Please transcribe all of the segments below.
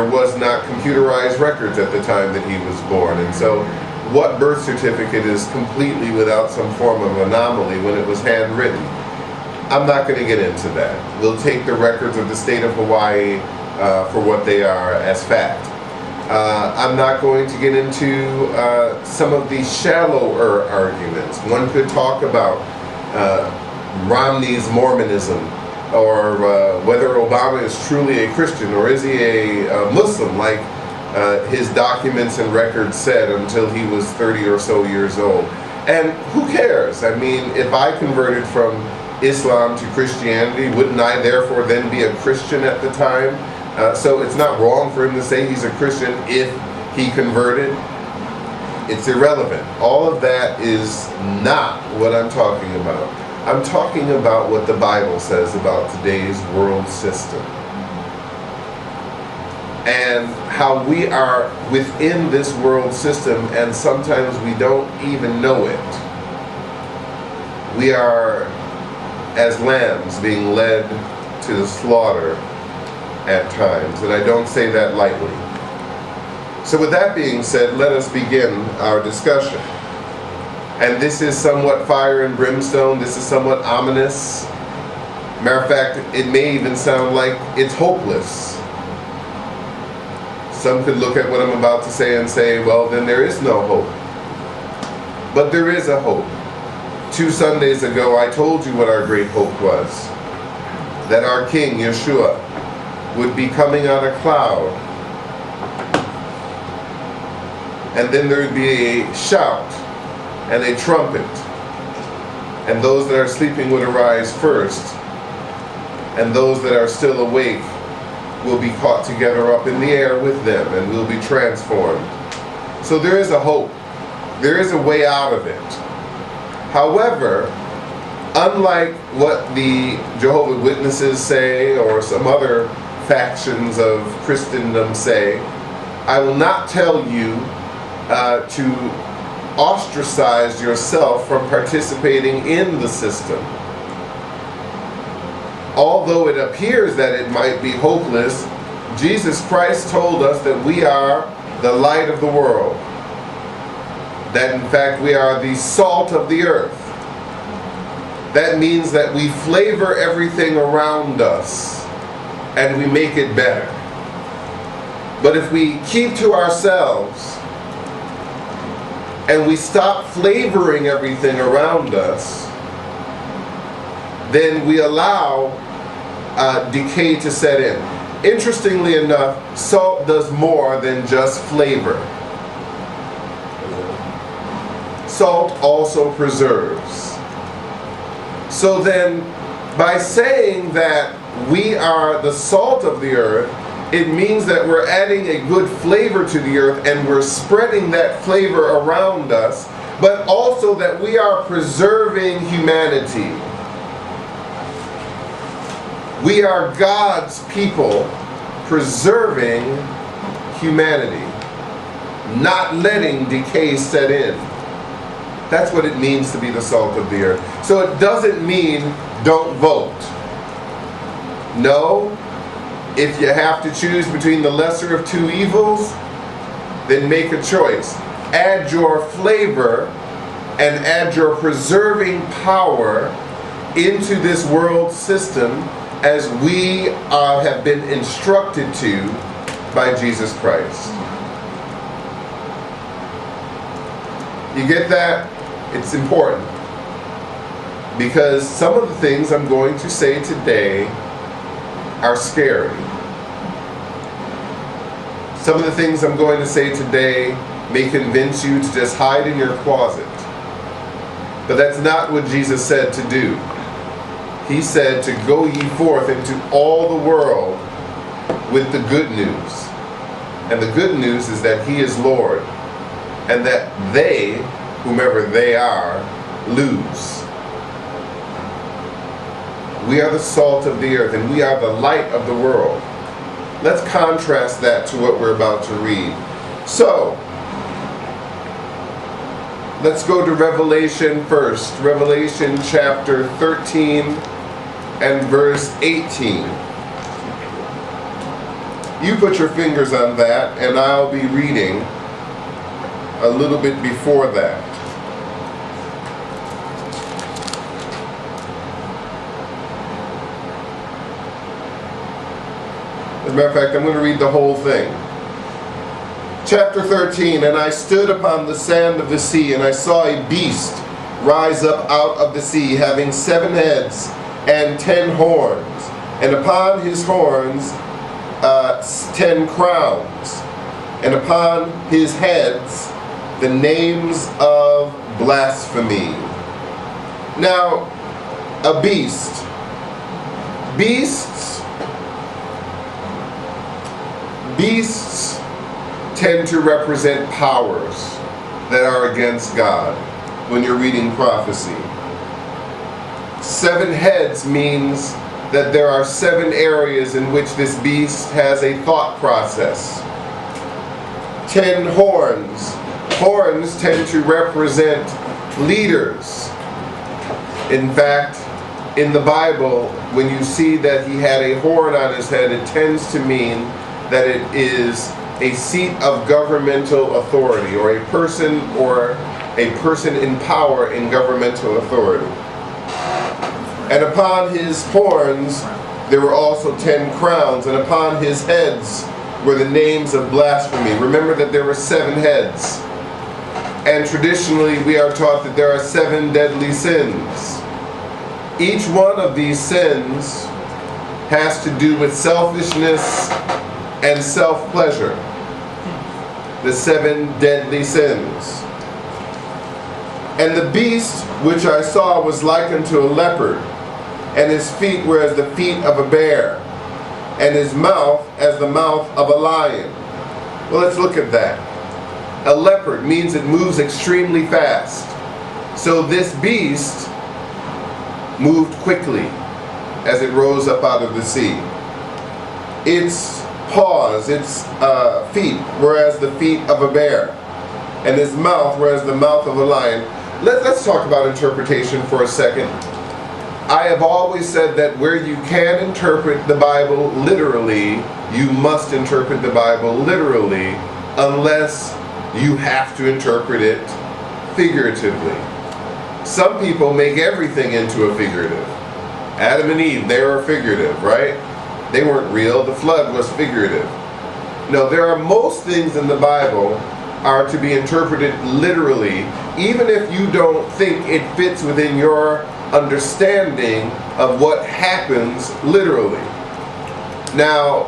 there was not computerized records at the time that he was born. And so what birth certificate is completely without some form of anomaly when it was handwritten? I'm not going to get into that. We'll take the records of the state of Hawaii for what they are as fact. I'm not going to get into some of the shallower arguments. One could talk about Romney's Mormonism, or whether Obama is truly a Christian, or is he a Muslim, like his documents and records said, until he was 30 or so years old. And who cares? I mean, if I converted from Islam to Christianity, wouldn't I therefore then be a Christian at the time? So it's not wrong for him to say he's a Christian if he converted. It's irrelevant. All of that is not what I'm talking about. I'm talking about what the Bible says about today's world system, and how we are within this world system, and sometimes we don't even know it. We are as lambs being led to the slaughter at times, and I don't say that lightly. So with that being said, let us begin our discussion. And this is somewhat fire and brimstone. This is somewhat ominous. Matter of fact, it may even sound like it's hopeless. Some could look at what I'm about to say and say, well, then there is no hope. But there is a hope. 2 Sundays ago, I told you what our great hope was. That our King, Yeshua, would be coming on a cloud. And then there would be a shout and a trumpet. And those that are sleeping would arise first. And those that are still awake will be caught together up in the air with them, and will be transformed. So there is a hope. There is a way out of it. However, unlike what the Jehovah's Witnesses say, or some other factions of Christendom say, I will not tell you to ostracize yourself from participating in the system. Although it appears that it might be hopeless, Jesus Christ told us that we are the light of the world. That in fact we are the salt of the earth. That means that we flavor everything around us and we make it better. But if we keep to ourselves and we stop flavoring everything around us, then we allow decay to set in. Interestingly enough, salt does more than just flavor. Salt also preserves. So then, by saying that we are the salt of the earth, it means that we're adding a good flavor to the earth, and we're spreading that flavor around us, but also that we are preserving humanity. We are God's people preserving humanity, not letting decay set in. That's what it means to be the salt of the earth. So it doesn't mean don't vote. No, if you have to choose between the lesser of two evils, then make a choice. Add your flavor and add your preserving power into this world system as we have been instructed to by Jesus Christ. You get that? It's important. Because some of the things I'm going to say today are scary. Some of the things I'm going to say today may convince you to just hide in your closet. But that's not what Jesus said to do. He said to go ye forth into all the world with the good news. And the good news is that He is Lord. And that they, whomever they are, lose. We are the salt of the earth, and we are the light of the world. Let's contrast that to what we're about to read. So, let's go to Revelation first. Revelation chapter 13 and verse 18. You put your fingers on that, and I'll be reading a little bit before that. As a matter of fact, I'm going to read the whole thing. Chapter 13, and I stood upon the sand of the sea, and I saw a beast rise up out of the sea, having 7 heads and 10 horns, and upon his horns 10 crowns, and upon his heads the names of blasphemy. Now, a beast. Beasts tend to represent powers that are against God when you're reading prophecy. 7 heads means that there are 7 areas in which this beast has a thought process. 10 horns. Horns tend to represent leaders. In fact, in the Bible, when you see that he had a horn on his head, it tends to mean that it is a seat of governmental authority, or a person in power in governmental authority. And upon his horns there were also 10 crowns, and upon his heads were the names of blasphemy. Remember that there were 7 heads. And traditionally we are taught that there are 7 deadly sins. Each one of these sins has to do with selfishness and self-pleasure. The 7 deadly sins. And the beast which I saw was like unto a leopard, and his feet were as the feet of a bear, and his mouth as the mouth of a lion. Well, let's look at that. A leopard means it moves extremely fast. So this beast moved quickly as it rose up out of the sea. Its paws, its feet were as the feet of a bear, and his mouth were as the mouth of a lion. Let's talk about interpretation for a second. I have always said that where you can interpret the Bible literally, you must interpret the Bible literally, unless you have to interpret it figuratively. Some people make everything into a figurative. Adam and Eve, they were figurative, right? They weren't real. The flood was figurative. No, there are most things in the Bible are to be interpreted literally, even if you don't think it fits within your understanding of what happens literally. Now,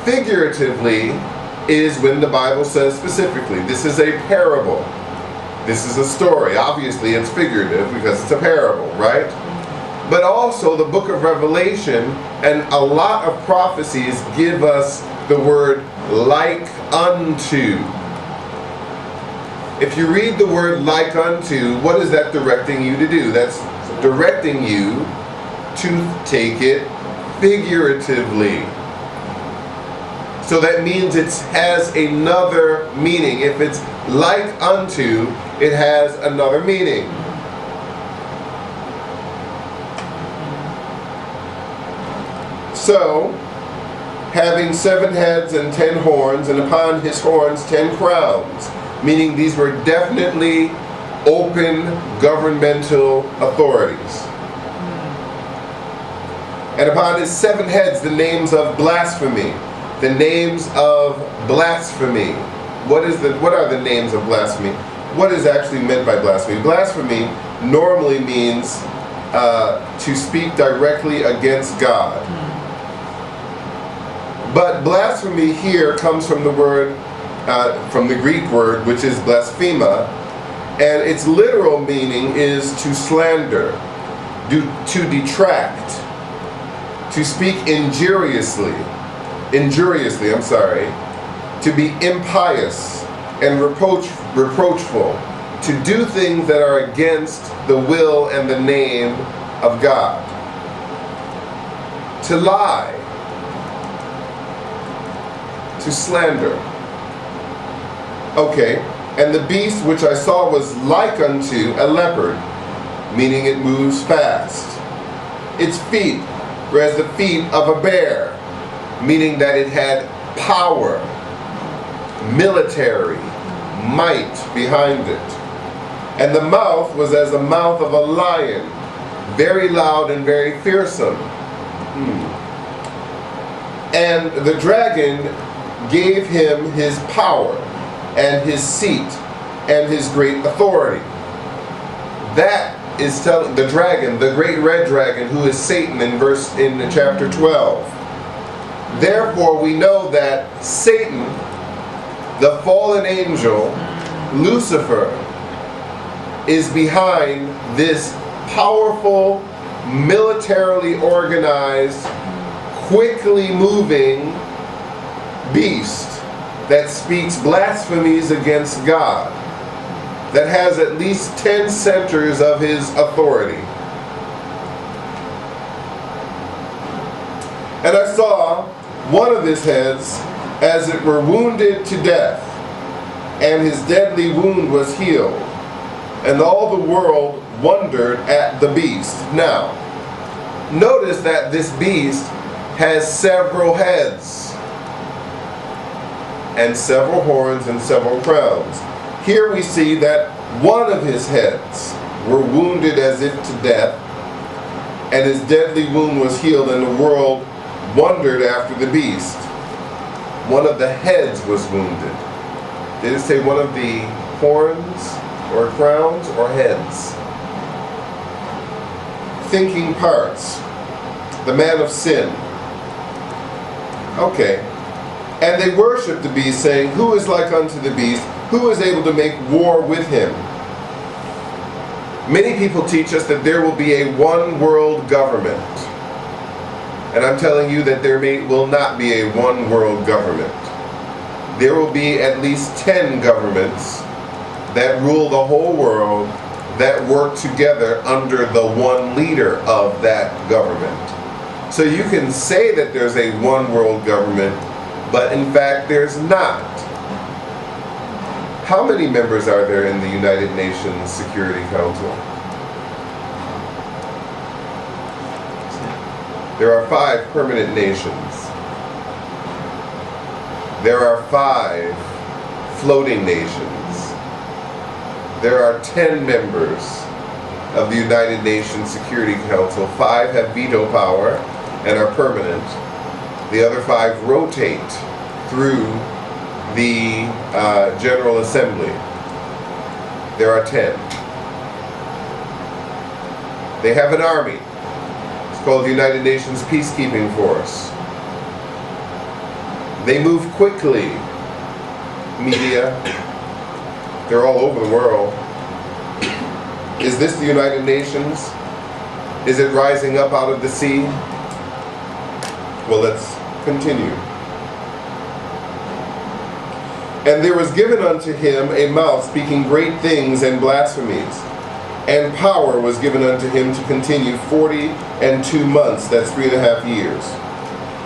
figuratively is when the Bible says specifically, this is a parable. This is a story. Obviously, it's figurative because it's a parable, right? But also the book of Revelation and a lot of prophecies give us the word like unto. If you read the word like unto, what is that directing you to do? That's directing you to take it figuratively. So that means it has another meaning. If it's like unto, it has another meaning. So, having 7 heads and 10 horns, and upon his horns 10 crowns, meaning these were definitely open governmental authorities. And upon his 7 heads the names of blasphemy. The names of blasphemy. What are the names of blasphemy? What is actually meant by blasphemy? Blasphemy normally means to speak directly against God. But blasphemy here comes from the word, from the Greek word, which is blasphema, and its literal meaning is to slander, to detract, to speak injuriously, to be impious and reproachful, to do things that are against the will and the name of God, to lie, to slander. Okay, and the beast which I saw was like unto a leopard, meaning it moves fast. Its feet were as the feet of a bear, meaning that it had power, military, might behind it. And the mouth was as the mouth of a lion, very loud and very fearsome. And the dragon gave him his power and his seat and his great authority. That is telling the dragon, the great red dragon, who is Satan in chapter 12. Therefore we know that Satan, the fallen angel, Lucifer, is behind this powerful, militarily organized, quickly moving beast that speaks blasphemies against God, that has at least 10 centers of his authority. And I saw one of his heads as it were wounded to death, and his deadly wound was healed, and all the world wondered at the beast. Now, notice that this beast has several heads, and several horns, and several crowns. Here we see that one of his heads were wounded as if to death, and his deadly wound was healed, and the world wondered after the beast. One of the heads was wounded. Did it say one of the horns or crowns or heads? Thinking parts. The man of sin. Okay. And they worshiped the beast, saying, "Who is like unto the beast? Who is able to make war with him?" Many people teach us that there will be a one world government. And I'm telling you that there will not be a one world government. There will be at least 10 governments that rule the whole world, that work together under the one leader of that government. So you can say that there's a one world government, but in fact there's not. How many members are there in the United Nations Security Council? There are 5 permanent nations. There are 5 floating nations. There are 10 members of the United Nations Security Council. 5 have veto power and are permanent. The other 5 rotate through the General Assembly. There are 10. They have an army. It's called the United Nations Peacekeeping Force. They move quickly. Media. They're all over the world. Is this the United Nations? Is it rising up out of the sea? Well, let's continue. And there was given unto him a mouth speaking great things and blasphemies. And power was given unto him to continue 42 months, that's 3.5 years.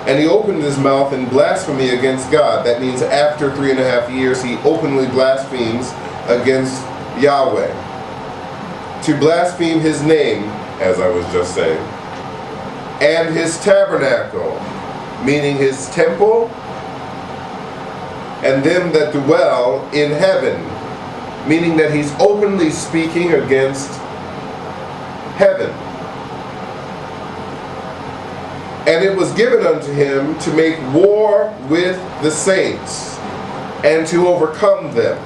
And he opened his mouth in blasphemy against God. That means after 3.5 years, he openly blasphemes against Yahweh. To blaspheme his name, as I was just saying, and his tabernacle, meaning his temple, and them that dwell in heaven, meaning that he's openly speaking against heaven. And it was given unto him to make war with the saints, and to overcome them.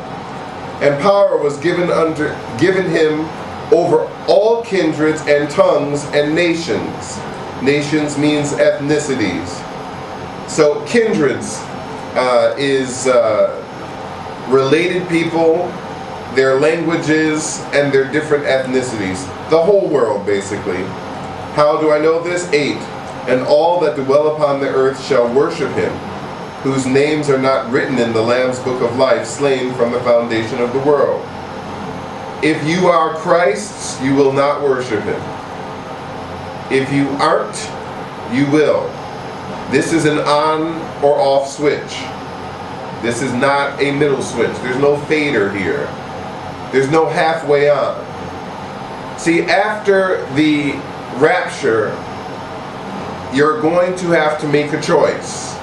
And power was given him over all kindreds and tongues and nations. Nations means ethnicities. So kindreds is related people, their languages, and their different ethnicities. The whole world, basically. How do I know this? 8. And all that dwell upon the earth shall worship him, whose names are not written in the Lamb's book of life, slain from the foundation of the world. If you are Christ's, you will not worship him. If you aren't, you will. This is an on or off switch. This is not a middle switch. There's no fader here. There's no halfway on. See, after the rapture, you're going to have to make a choice.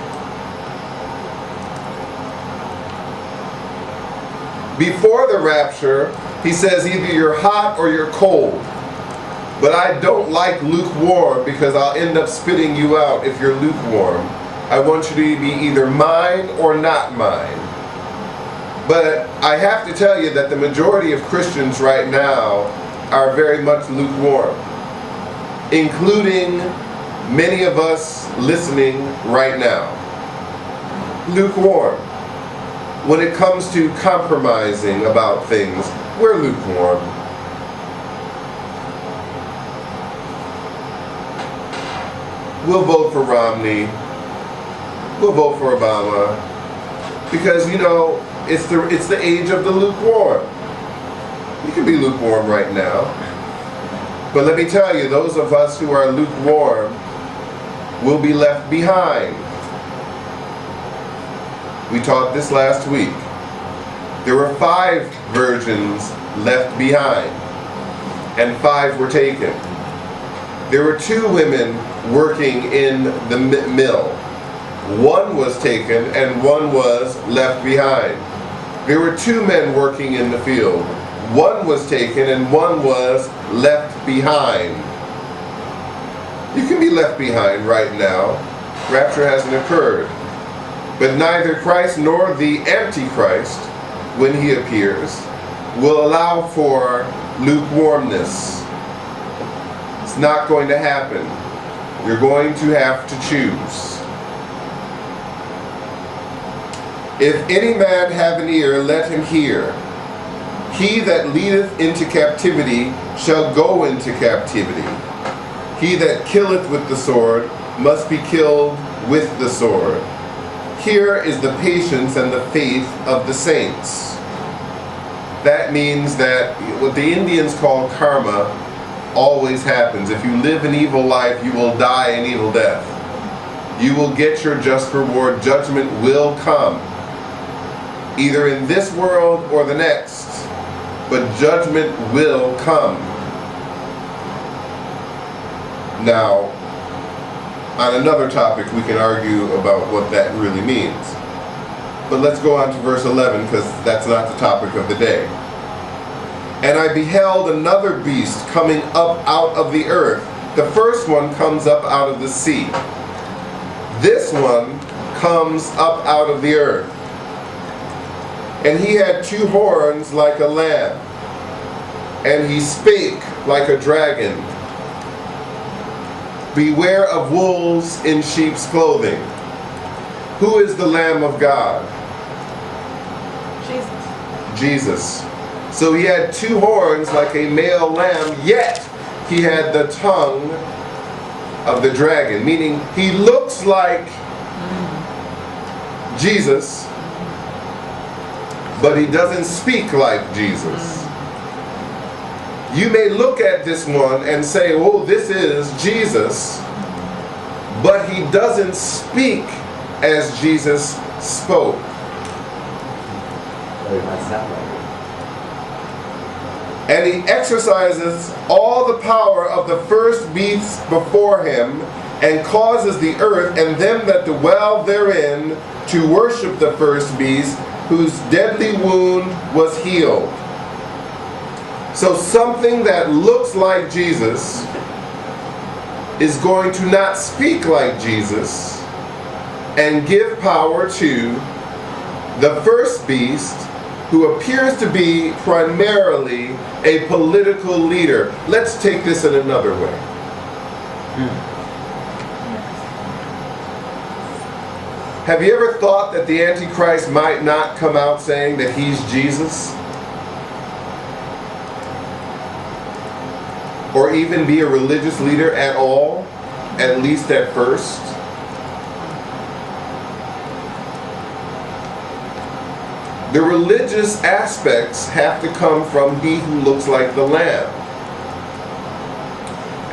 Before the rapture, he says either you're hot or you're cold. But I don't like lukewarm because I'll end up spitting you out if you're lukewarm. I want you to be either mine or not mine. But I have to tell you that the majority of Christians right now are very much lukewarm, including many of us listening right now. Lukewarm. When it comes to compromising about things, we're lukewarm. We'll vote for Romney. We'll vote for Obama. Because, you know, it's the age of the lukewarm. You can be lukewarm right now. But let me tell you, those of us who are lukewarm will be left behind. We taught this last week. There were 5 virgins left behind, and 5 were taken. There were 2 women working in the mill. 1 was taken and 1 was left behind. There were 2 men working in the field. 1 was taken and 1 was left behind. You can be left behind right now. Rapture hasn't occurred. But neither Christ nor the Antichrist, when he appears, will allow for lukewarmness. It's not going to happen. You're going to have to choose. If any man have an ear, let him hear. He that leadeth into captivity shall go into captivity. He that killeth with the sword must be killed with the sword. Here is the patience and the faith of the saints. That means that what the Indians call karma always happens. If you live an evil life, you will die an evil death. You will get your just reward. Judgment will come, either in this world or the next, but judgment will come. Now, on another topic, we can argue about what that really means. But let's go on to verse 11, because that's not the topic of the day. And I beheld another beast coming up out of the earth. The first one comes up out of the sea. This one comes up out of the earth. And he had 2 horns like a lamb, and he spake like a dragon. Beware of wolves in sheep's clothing. Who is the Lamb of God? Jesus. So he had 2 horns like a male lamb, yet he had the tongue of the dragon, meaning he looks like Jesus, but he doesn't speak like Jesus. You may look at this one and say, oh, this is Jesus, but he doesn't speak as Jesus spoke. And he exercises all the power of the first beast before him, and causes the earth and them that dwell therein to worship the first beast, whose deadly wound was healed. So something that looks like Jesus is going to not speak like Jesus and give power to the first beast, who appears to be primarily a political leader. Let's take this in another way. Have you ever thought that the Antichrist might not come out saying that he's Jesus? Or even be a religious leader at all, at least at first? The religious aspects have to come from he who looks like the Lamb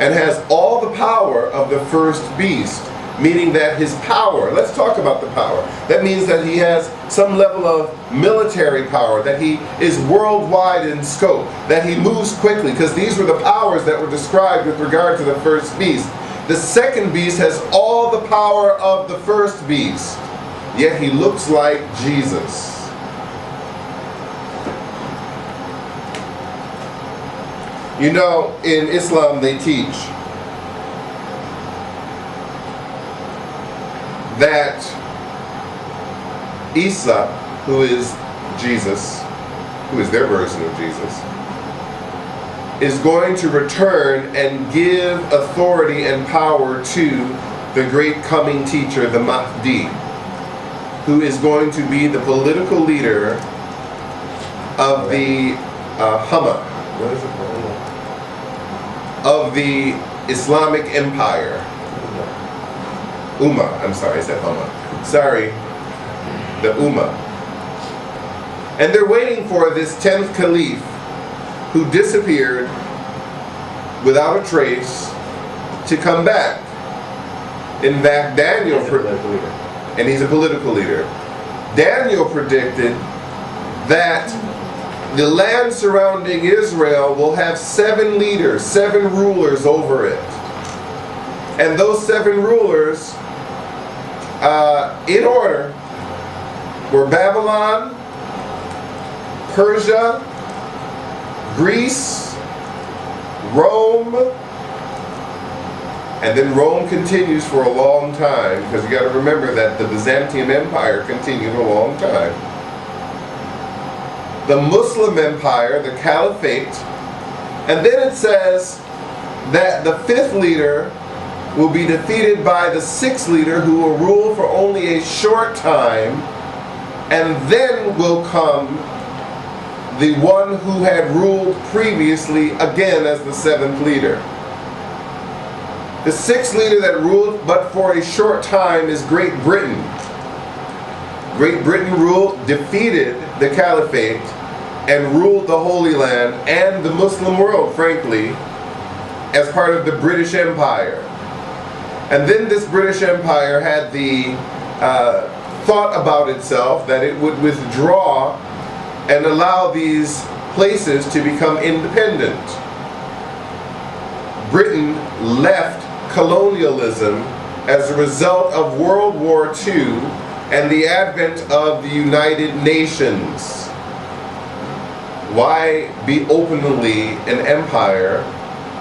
and has all the power of the first beast, meaning that his power, let's talk about the power. That means that he has some level of military power, that he is worldwide in scope, that he moves quickly, because these were the powers that were described with regard to the first beast. The second beast has all the power of the first beast, yet he looks like Jesus. You know, in Islam they teach that Isa, who is Jesus, who is their version of Jesus, is going to return and give authority and power to the great coming teacher, the Mahdi, who is going to be the political leader of the what is it called? Of the Islamic Empire. Ummah, I'm sorry, I said Ummah. Sorry, the Ummah. And they're waiting for this 10th caliph who disappeared without a trace to come back. In fact, Daniel, and he's a political leader. Daniel predicted that the land surrounding Israel will have 7 leaders, 7 rulers over it. And those 7 rulers, in order, were Babylon, Persia, Greece, Rome, and then Rome continues for a long time, because you got to remember that the Byzantium Empire continued a long time. The Muslim Empire, the Caliphate, and then it says that the 5th leader will be defeated by the 6th leader, who will rule for only a short time, and then will come the one who had ruled previously again as the 7th leader. The 6th leader that ruled but for a short time is Great Britain. Great Britain defeated the Caliphate and ruled the Holy Land and the Muslim world, frankly, as part of the British Empire. And then this British Empire had the thought about itself that it would withdraw and allow these places to become independent. Britain left colonialism as a result of World War II and the advent of the United Nations. Why be openly an empire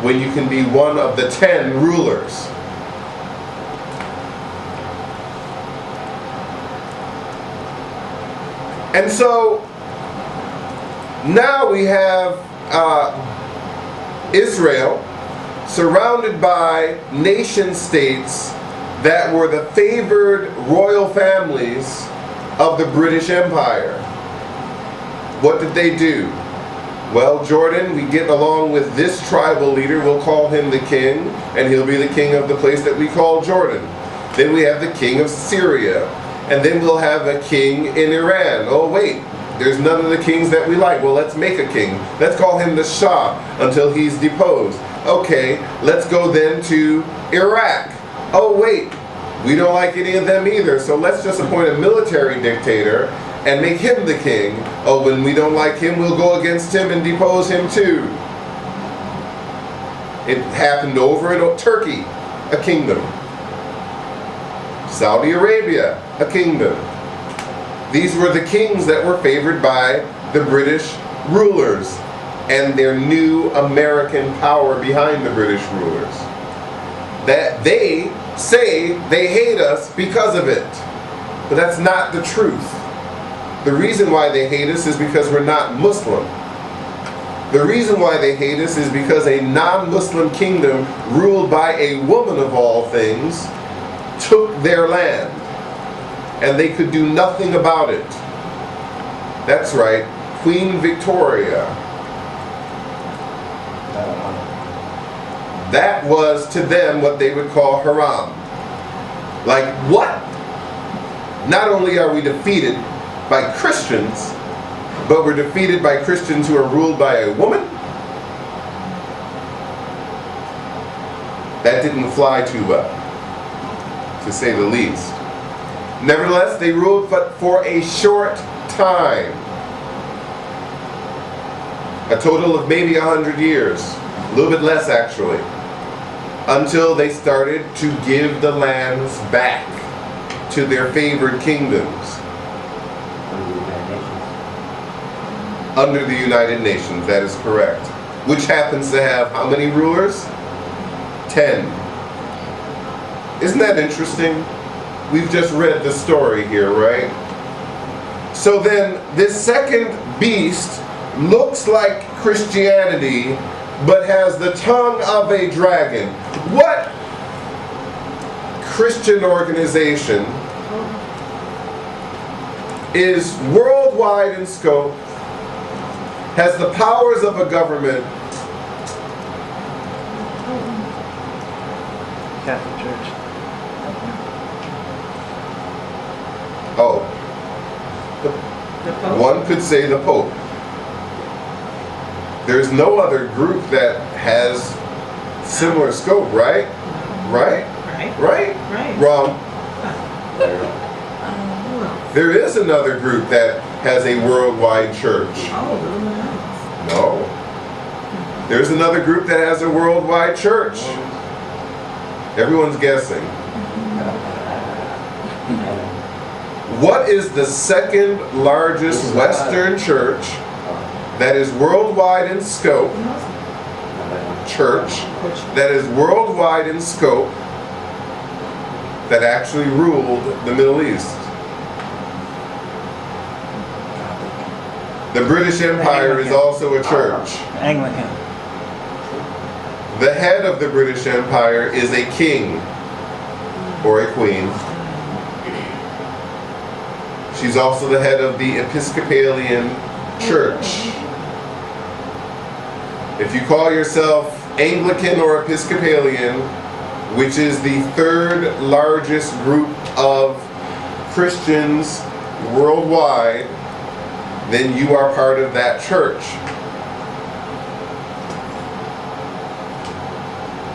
when you can be one of the 10 rulers? And so now we have Israel surrounded by nation states that were the favored royal families of the British Empire. What did they do? Well, Jordan, we get along with this tribal leader, we'll call him the king, and he'll be the king of the place that we call Jordan. Then we have the king of Syria, and then we'll have a king in Iran. Oh wait, there's none of the kings that we like. Well, let's make a king. Let's call him the Shah until he's deposed. Okay, let's go then to Iraq. Oh wait, we don't like any of them either, so let's just appoint a military dictator and make him the king. Oh, when we don't like him, we'll go against him and depose him too. It happened over in Turkey, a kingdom. Saudi Arabia, a kingdom. These were the kings that were favored by the British rulers and their new American power behind the British rulers. That they say they hate us because of it. But that's not the truth. The reason why they hate us is because we're not Muslim. The reason why they hate us is because a non-Muslim kingdom ruled by a woman of all things took their land, and they could do nothing about it. That's right, Queen Victoria. That was to them what they would call haram. Like, what? Not only are we defeated by Christians, but we're defeated by Christians who are ruled by a woman? That didn't fly too well, to say the least. Nevertheless, they ruled but for a short time. A total of maybe 100 years. A little bit less, actually. Until they started to give the lands back to their favored kingdoms. Under the United Nations, that is correct. which happens to have how many rulers? 10. Isn't that interesting? We've just read the story here, right? So then this second beast looks like Christianity, but has the tongue of a dragon. What Christian organization is worldwide in scope, has the powers of a government? Catholic Church. Oh, The Pope? one could say the Pope. There's no other group that has similar scope, right? Right? Right. Right? Right. Wrong. Who else? There is another group that has a worldwide church. Oh, the Illuminati. No. There's another group that has a worldwide church. Everyone's guessing. What is the second largest Western church that is worldwide in scope? Church that is worldwide in scope that actually ruled the Middle East. The British Empire is also a church. Anglican. The head of the British Empire is a king or a queen. She's also the head of the Episcopalian Church. If you call yourself Anglican or Episcopalian, which is the third largest group of Christians worldwide, then you are part of that church.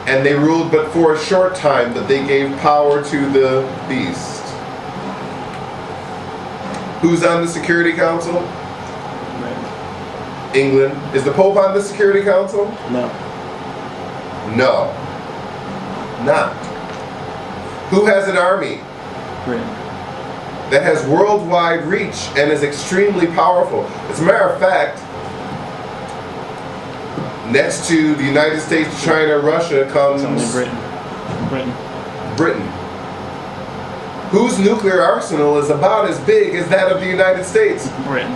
And they ruled but for a short time, but they gave power to the beast. Who's on the Security Council? England. Is the Pope on the Security Council? No. No. Not. Who has an army Britain. that has worldwide reach and is extremely powerful? As a matter of fact, next to the United States, China, Russia comes It's only Britain. Britain. Whose nuclear arsenal is about as big as that of the United States? Britain.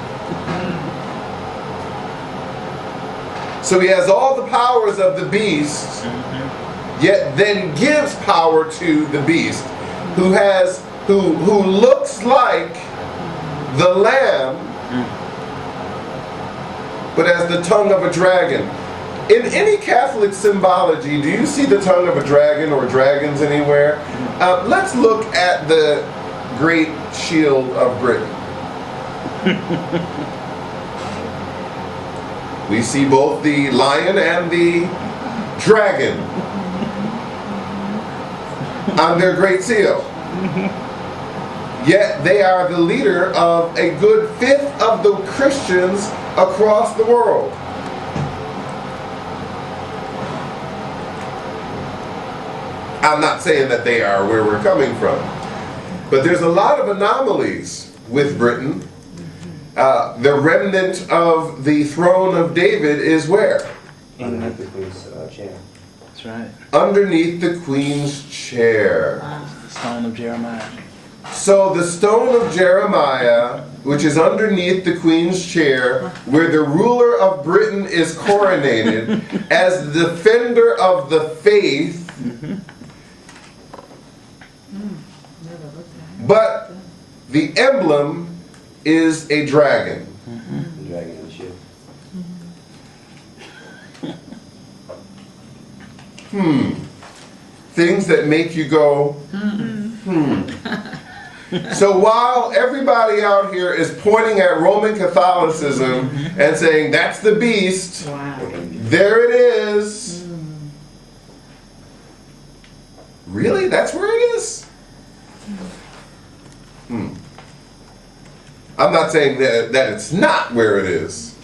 So he has all the powers of the beast, yet then gives power to the beast, who looks like the lamb, but has the tongue of a dragon. In any Catholic symbology, do you see the tongue of a dragon or dragons anywhere? Let's look at the Great Shield of Britain. We see both the lion and the dragon on their Great Seal. Yet they are the leader of a good fifth of the Christians across the world. I'm not saying that they are where we're coming from, but there's a lot of anomalies with Britain. The remnant of the throne of David is where? Underneath the Queen's chair. That's right. Underneath the Queen's chair. The stone of Jeremiah. So the stone of Jeremiah, which is underneath the Queen's chair, where the ruler of Britain is coronated as the defender of the faith, but the emblem is a dragon. The dragon and the ship. Things that make you go, So while everybody out here is pointing at Roman Catholicism and saying, that's the beast, Wow. there it is. Really? That's where it is? I'm not saying that it's not where it is.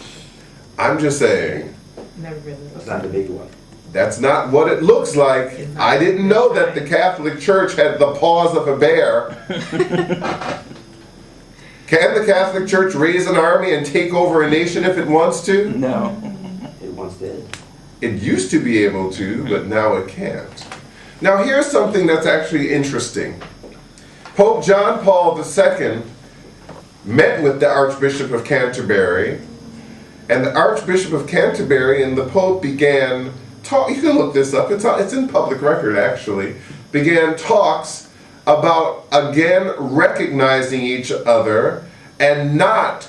I'm just saying Never really It's looked. not the big one. that's not what it looks like. I didn't know that the Catholic Church had the paws of a bear. Can the Catholic Church raise an army and take over a nation if it wants to? No. It once did. It used to be able to, but now it can't. Now here's something that's actually interesting. Pope John Paul II met with the Archbishop of Canterbury, and the Archbishop of Canterbury and the Pope began talk. You can look this up. It's in public record actually. Began talks about again recognizing each other and not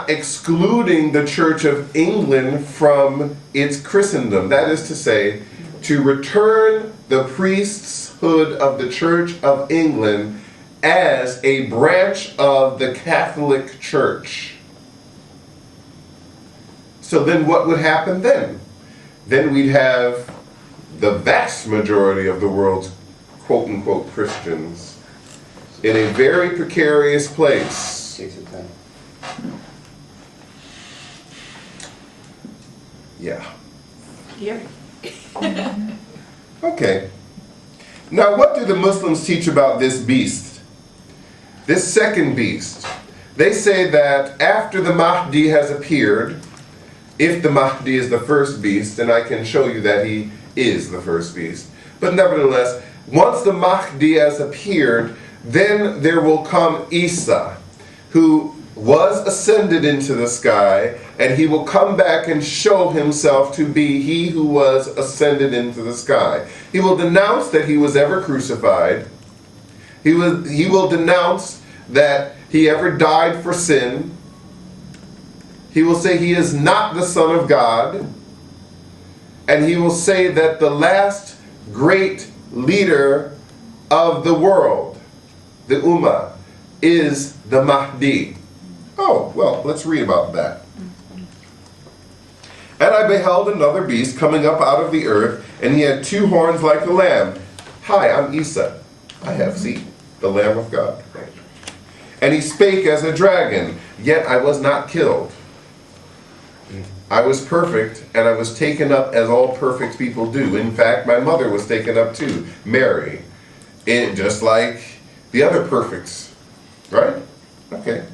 excluding the Church of England from its Christendom. That is to say, to return the priesthood of the Church of England as a branch of the Catholic Church. So then what would happen then? Then we'd have the vast majority of the world's quote-unquote Christians in a very precarious place. 6 of 10. Yeah. Yep. Okay. Now, what do the Muslims teach about this beast? This second beast. They say that after the Mahdi has appeared, if the Mahdi is the first beast, and I can show you that he is the first beast, but nevertheless, once the Mahdi has appeared, then there will come Isa, who was ascended into the sky, and he will come back and show himself to be he who was ascended into the sky. He will denounce that he was ever crucified. He will denounce that he ever died for sin. He will say he is not the Son of God. And he will say that the last great leader of the world, the Ummah, is the Mahdi. Oh, well, let's read about that. And I beheld another beast coming up out of the earth, and he had 2 horns like a lamb. Hi, I'm Isa. I have seen the Lamb of God. And he spake as a dragon, yet I was not killed. I was perfect, and I was taken up as all perfect people do. In fact, my mother was taken up too, Mary. Just like the other perfects. Right? Okay.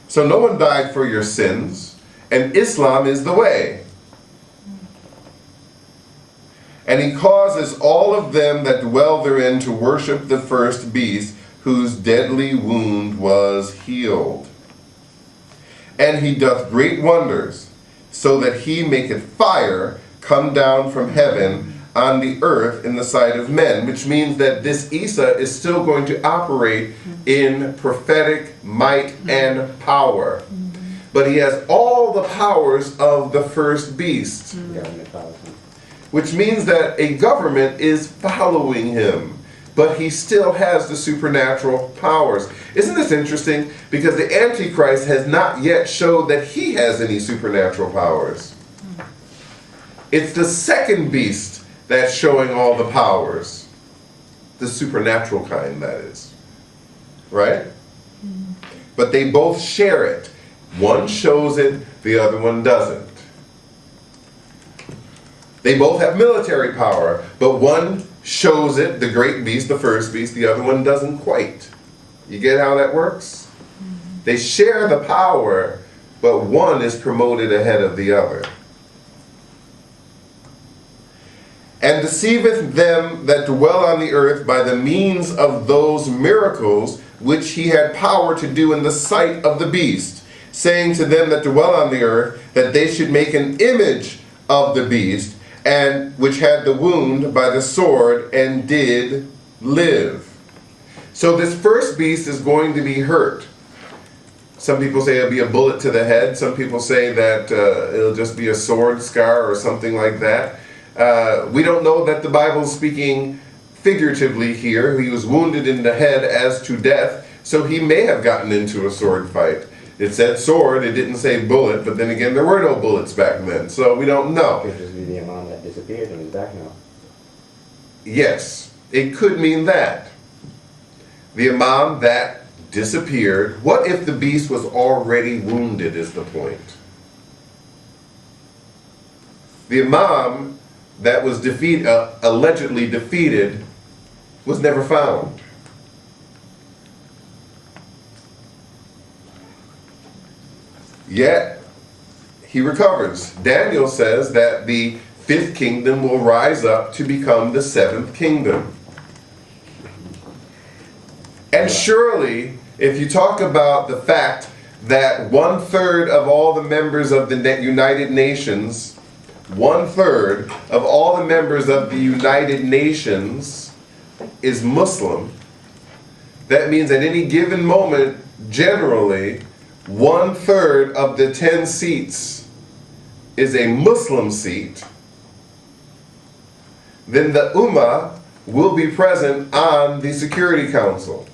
So no one died for your sins, and Islam is the way. And he causes all of them that dwell therein to worship the first beast, whose deadly wound was healed. And he doth great wonders, so that he maketh fire come down from heaven on the earth in the sight of men, which means that this Isa is still going to operate in prophetic might and power. But he has all the powers of the first beast, which means that a government is following him, but he still has the supernatural powers. Isn't this interesting? Because the Antichrist has not yet showed that he has any supernatural powers. It's the second beast that's showing all the powers. The supernatural kind, that is. Right? But they both share it. One shows it, the other one doesn't. They both have military power, but one shows it, the great beast, the first beast, the other one doesn't quite. You get how that works? They share the power, but one is promoted ahead of the other. And deceiveth them that dwell on the earth by the means of those miracles which he had power to do in the sight of the beast, saying to them that dwell on the earth that they should make an image of the beast, and which had the wound by the sword and did live. So this first beast is going to be hurt. Some people say it'll be a bullet to the head. Some people say that it'll just be a sword scar or something like that. We don't know that the Bible is speaking figuratively here. He was wounded in the head as to death, so he may have gotten into a sword fight. It said sword, it didn't say bullet, but then again, there were no bullets back then, so we don't know. Could just be the imam that disappeared and is back now. Yes, it could mean that. The imam that disappeared. What if the beast was already wounded is the point. The imam that was allegedly defeated was never found. Yet, he recovers. Daniel says that the fifth kingdom will rise up to become the seventh kingdom. And surely, if you talk about the fact that 1/3 of all the members of the United Nations, 1/3 of all the members of the United Nations is Muslim, that means at any given moment, generally, 1/3 of the 10 seats is a Muslim seat, then the Ummah will be present on the Security Council.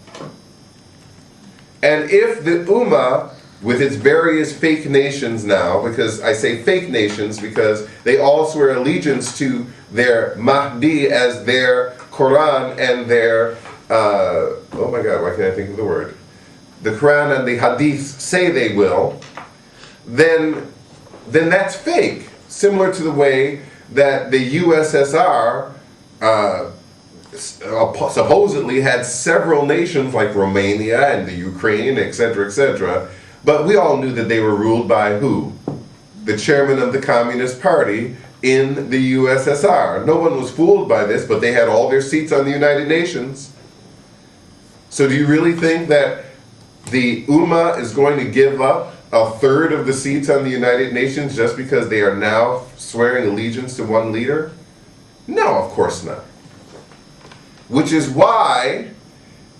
And if the Ummah, with its various fake nations now, because I say fake nations because they all swear allegiance to their Mahdi as their Quran and their, oh my God, why can't I think of the word? The Quran and the Hadith say they will, then that's fake. Similar to the way that the USSR supposedly had several nations like Romania and the Ukraine, etc., etc., but we all knew that they were ruled by who? The chairman of the Communist Party in the USSR. No one was fooled by this, but they had all their seats on the United Nations. So do you really think that the Ummah is going to give up 1/3 of the seats on the United Nations just because they are now swearing allegiance to one leader? No, of course not. Which is why,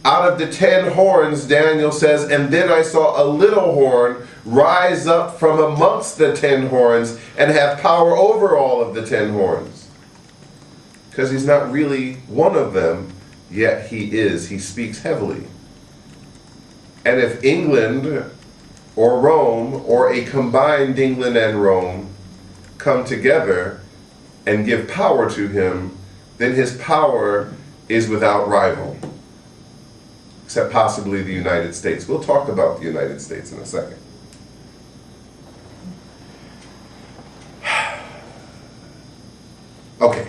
out of the 10 horns, Daniel says, and then I saw a little horn rise up from amongst the 10 horns and have power over all of the 10 horns. Because he's not really one of them, yet he is. He speaks heavily. And if England or Rome, or a combined England and Rome, come together and give power to him, then his power is without rival, except possibly the United States. We'll talk about the United States in a second. Okay,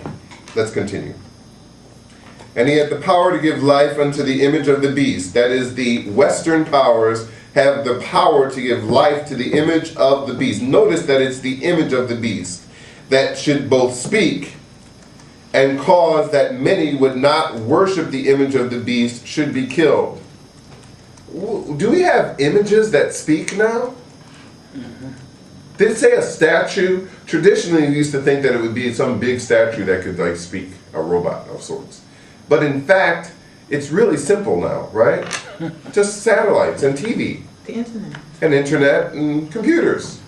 let's continue. And he had the power to give life unto the image of the beast. That is, the Western powers have the power to give life to the image of the beast. Notice that it's the image of the beast that should both speak and cause that many would not worship the image of the beast should be killed. Do we have images that speak now? Did it say a statue? Traditionally, we used to think that it would be some big statue that could like speak, a robot of sorts. But in fact, it's really simple now, right? Just satellites and TV. The internet. And internet and computers.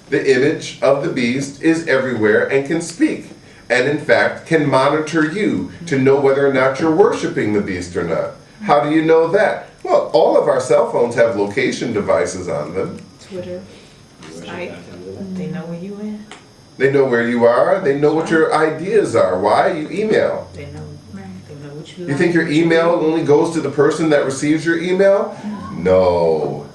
The image of the beast is everywhere and can speak. And in fact, can monitor you to know whether or not you're worshiping the beast or not. How do you know that? Well, all of our cell phones have location devices on them. Twitter, Skype, they know where you at. They know where you are. They know what your ideas are. Why? You email. They know, right. They know what you You think your email only goes to the person that receives your email? No.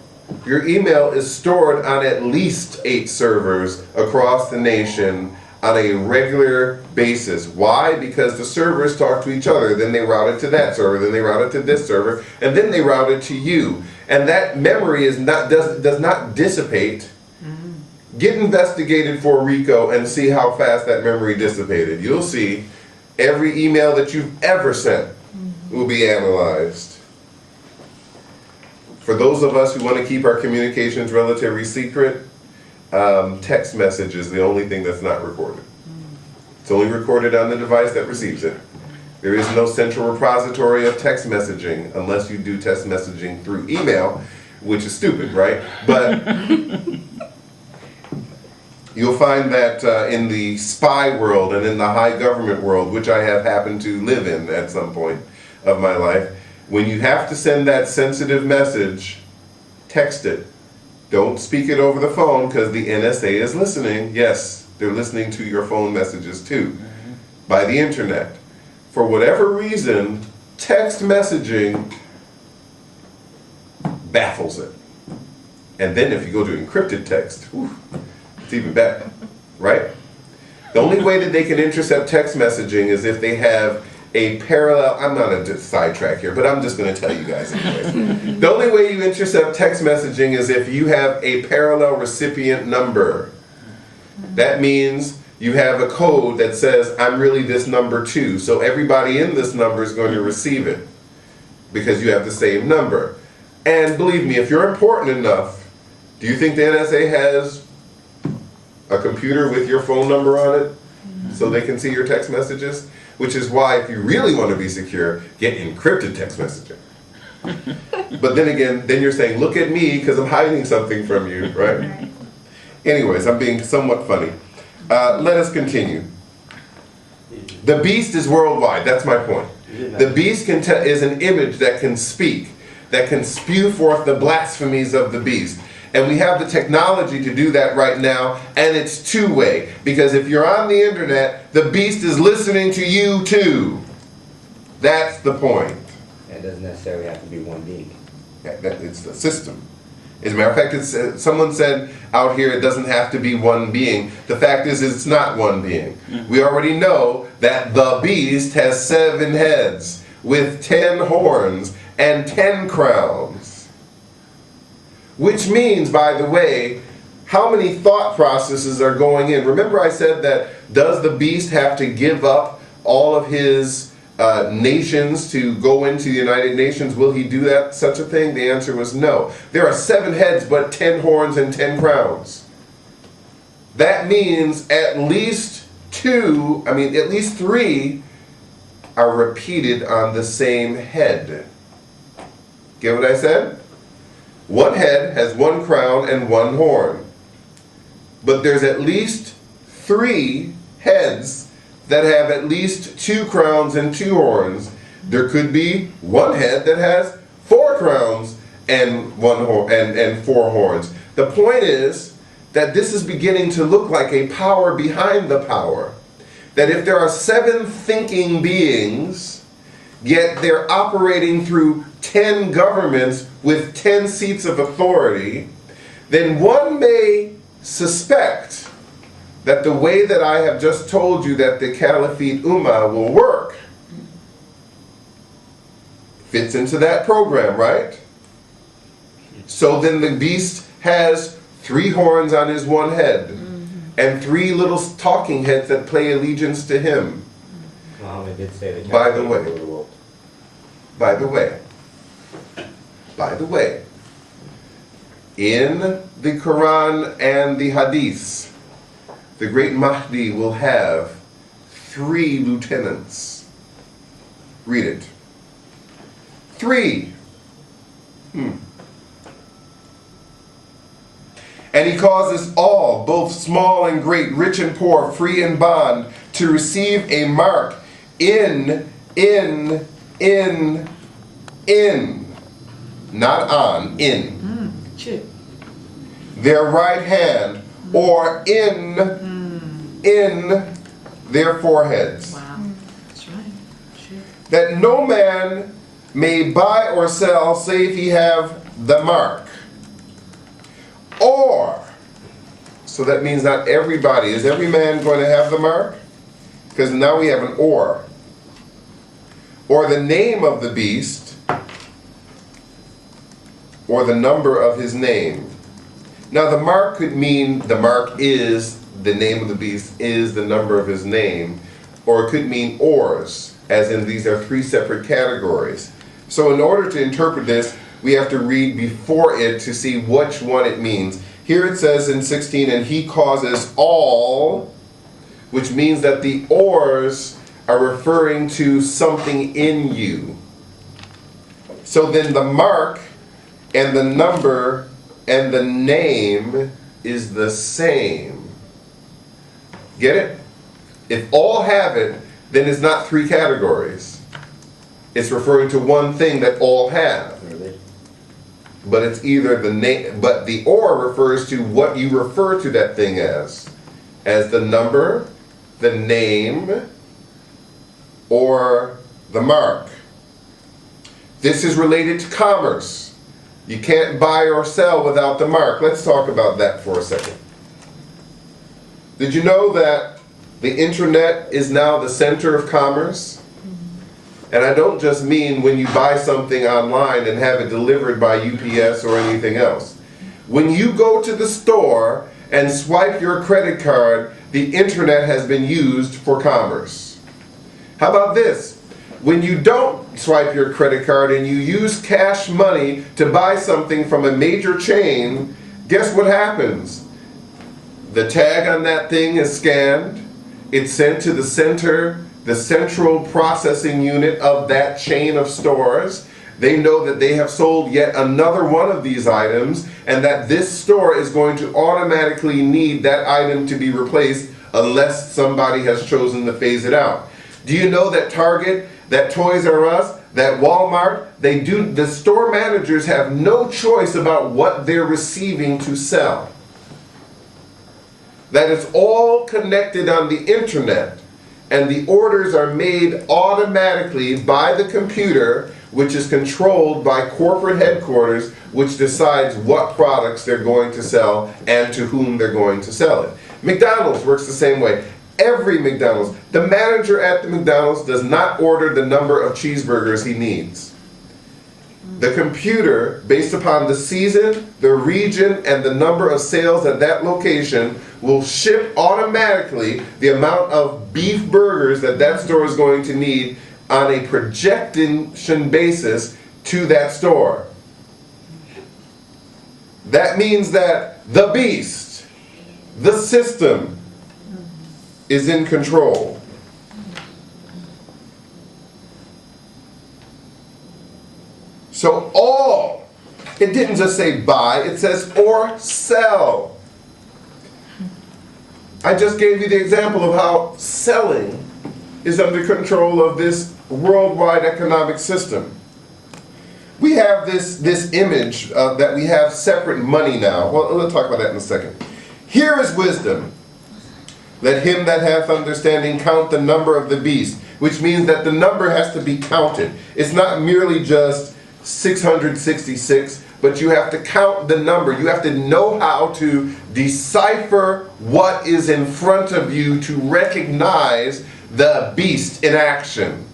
Your email is stored on at least 8 servers across the nation on a regular basis. Why? Because the servers talk to each other, then they route it to that server, then they route it to this server, and then they route it to you. And that memory is does not dissipate. Get investigated for RICO and see how fast that memory dissipated. You'll see every email that you've ever sent will be analyzed. For those of us who want to keep our communications relatively secret, text message is the only thing that's not recorded. It's only recorded on the device that receives it. There is no central repository of text messaging unless you do text messaging through email, which is stupid, right? But you'll find that in the spy world and in the high government world, which I have happened to live in at some point of my life, when you have to send that sensitive message, text it. Don't speak it over the phone because the NSA is listening. Yes, they're listening to your phone messages too, by the internet. For whatever reason, text messaging baffles it. And then if you go to encrypted text, it's even better, right? The only way that they can intercept text messaging is if they have a parallel, I'm not a sidetrack here, but I'm just going to tell you guys anyway. The only way you intercept text messaging is if you have a parallel recipient number That means you have a code that says, I'm really this number too. So everybody in this number is going to receive it because you have the same number. And believe me, if you're important enough, do you think the NSA has a computer with your phone number on it so they can see your text messages? Which is why, if you really want to be secure, get encrypted text messaging. But then again, then you're saying, look at me because I'm hiding something from you, right? Anyways, I'm being somewhat funny. Let us continue. The beast is worldwide. That's my point. The beast is an image that can speak, that can spew forth the blasphemies of the beast. And we have the technology to do that right now, and it's two-way. Because if you're on the internet, the beast is listening to you too. That's the point. It doesn't necessarily have to be one being. It's the system. As a matter of fact, someone said out here it doesn't have to be one being. The fact is it's not one being. We already know that the beast has 7 heads with 10 horns and 10 crowns. Which means, by the way, how many thought processes are going in? Remember I said that, does the beast have to give up all of his nations to go into the United Nations? Will he do that, such a thing? The answer was no. There are 7 heads but 10 horns and 10 crowns. That means at least 3 are repeated on the same head. Get what I said? One head has 1 crown and 1 horn. But there's at least 3 heads that have at least 2 crowns and 2 horns. There could be 1 head that has 4 crowns and 1 horn and 4 horns. The point is that this is beginning to look like a power behind the power. That if there are 7 thinking beings, yet they're operating through 10 governments with 10 seats of authority, then one may suspect that the way that I have just told you that the Caliphate Ummah will work fits into that program, right? So then the beast has 3 horns on his 1 head and 3 little talking heads that play allegiance to him. Muhammad did say that. By the way, in the Quran and the Hadiths, the great Mahdi will have 3 lieutenants. Read it. 3. And he causes all, both small and great, rich and poor, free and bond, to receive a mark in, not on, in. Chip. Their right hand, or in their foreheads. Wow. That's right. Chip. That no man may buy or sell save he have the mark. Or, so that means not everybody. Is every man going to have the mark? Because now we have an or. Or the name of the beast, or the number of his name. Now the mark could mean the mark is the name of the beast, is the number of his name, or it could mean ors, as in these are 3 separate categories. So in order to interpret this, we have to read before it to see which one it means. Here it says in 16, and he causes all, which means that the ors are referring to something in you. So then the mark and the number and the name is the same. Get it? If all have it, then it's not 3 categories. It's referring to one thing that all have. But it's either the name, but the or refers to what you refer to that thing as the number, the name, or the mark. This is related to commerce. You can't buy or sell without the mark. Let's talk about that for a second. Did you know that the internet is now the center of commerce? And I don't just mean when you buy something online and have it delivered by UPS or anything else. When you go to the store and swipe your credit card, the internet has been used for commerce. How about this? When you don't swipe your credit card and you use cash money to buy something from a major chain, guess what happens? The tag on that thing is scanned, it's sent to the central processing unit of that chain of stores. They know that they have sold yet another one of these items, and that this store is going to automatically need that item to be replaced unless somebody has chosen to phase it out. Do you know that Target, that Toys R Us, that Walmart, the store managers have no choice about what they're receiving to sell? That is all connected on the internet, and the orders are made automatically by the computer, which is controlled by corporate headquarters, which decides what products they're going to sell and to whom they're going to sell it. McDonald's works the same way. Every McDonald's, the manager at the McDonald's does not order the number of cheeseburgers he needs. The computer, based upon the season, the region, and the number of sales at that location, will ship automatically the amount of beef burgers that that store is going to need on a projection basis to that store. That means that the beast, the system, is in control. So all, it didn't just say buy, it says or sell. I just gave you the example of how selling is under control of this worldwide economic system. We have this image that we have separate money now. Well, we'll talk about that in a second. Here is wisdom. Let him that hath understanding count the number of the beast, which means that the number has to be counted. It's not merely just 666, but you have to count the number. You have to know how to decipher what is in front of you to recognize the beast in action.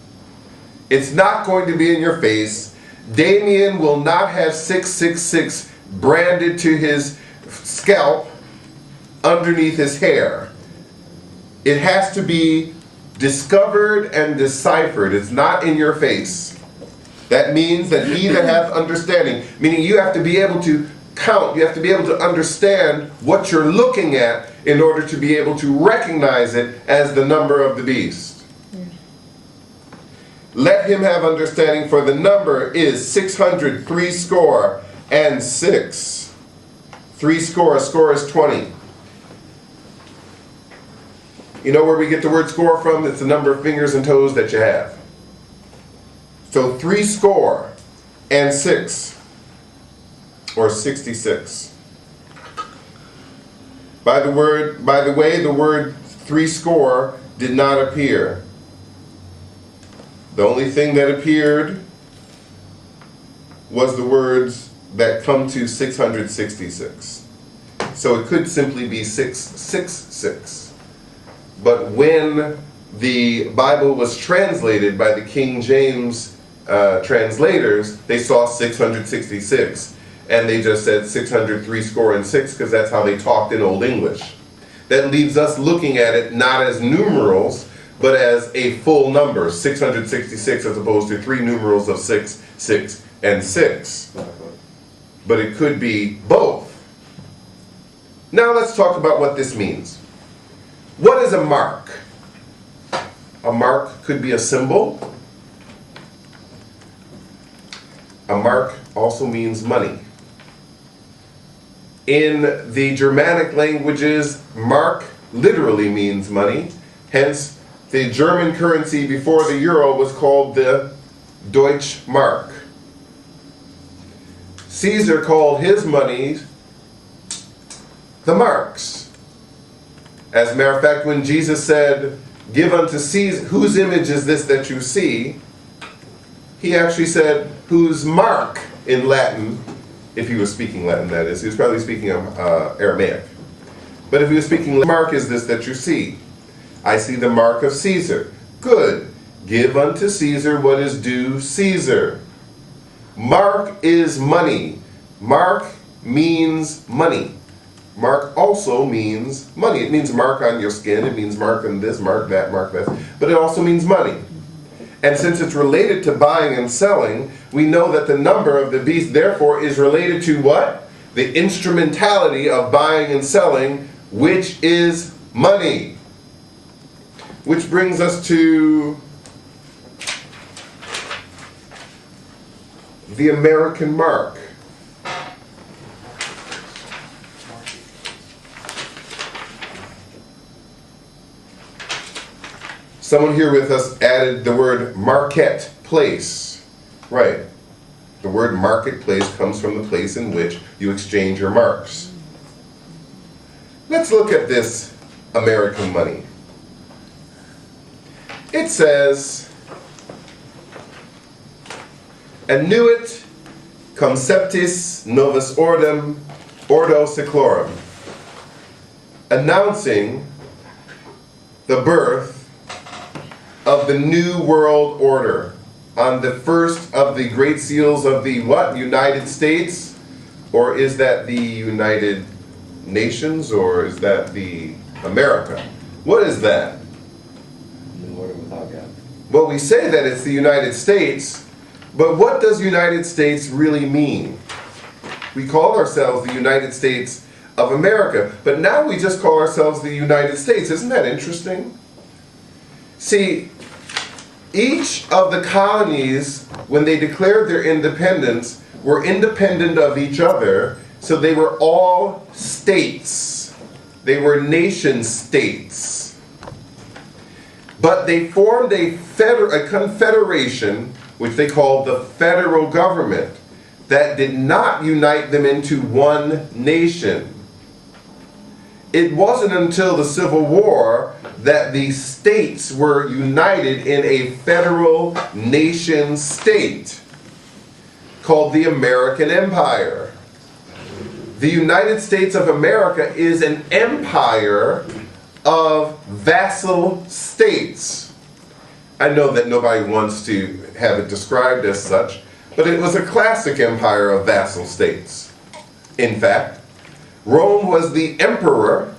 It's not going to be in your face. Damien will not have 666 branded to his scalp underneath his hair. It has to be discovered and deciphered. It's not in your face. That means that he that hath understanding, meaning you have to be able to count, you have to be able to understand what you're looking at in order to be able to recognize it as the number of the beast. Let him have understanding, for the number is 603 score and 6. 3 score, a score is 20. You know where we get the word score from? It's the number of fingers and toes that you have. So 3 score and 6, or 66. By the way, the word 3 score did not appear. The only thing that appeared was the words that come to 666. So it could simply be 666. But when the Bible was translated by the King James translators, they saw 666. And they just said 603 score and 6 because that's how they talked in Old English. That leaves us looking at it not as numerals, but as a full number, 666, as opposed to 3 numerals of 6, 6, and 6. But it could be both. Now let's talk about what this means. What is a mark? A mark could be a symbol. A mark also means money. In the Germanic languages, mark literally means money. Hence, the German currency before the euro was called the Deutsche Mark. Caesar called his money the marks. As a matter of fact, when Jesus said, "Give unto Caesar," whose image is this that you see? He actually said, whose mark in Latin, if he was speaking Latin, that is. He was probably speaking Aramaic. But if he was speaking, mark is this that you see? I see the mark of Caesar. Good. Give unto Caesar what is due Caesar. Mark is money. Mark means money. mark also means money. It means mark on your skin, it means mark on this, mark that, but it also means money. And since it's related to buying and selling, we know that the number of the beast therefore is related to what? The instrumentality of buying and selling, which is money. Which brings us to the American mark. Someone here with us added the word marketplace. Right. The word marketplace comes from the place in which you exchange your marks. Let's look at this American money. It says, annuit conceptis novus ordo seclorum, announcing the birth of the New World Order on the first of the great seals of the what? United States? Or is that the United Nations? Or is that the America? What is that? New order without God. Well, we say that it's the United States, but what does United States really mean? We call ourselves the United States of America, but now we just call ourselves the United States. Isn't that interesting? See, each of the colonies, when they declared their independence, were independent of each other, so they were all states. They were nation states. But they formed a confederation, which they called the federal government, that did not unite them into one nation. It wasn't until the Civil War that the states were united in a federal nation state called the American Empire. The United States of America is an empire of vassal states. I know that nobody wants to have it described as such, but it was a classic empire of vassal states. In fact, Rome was the emperor,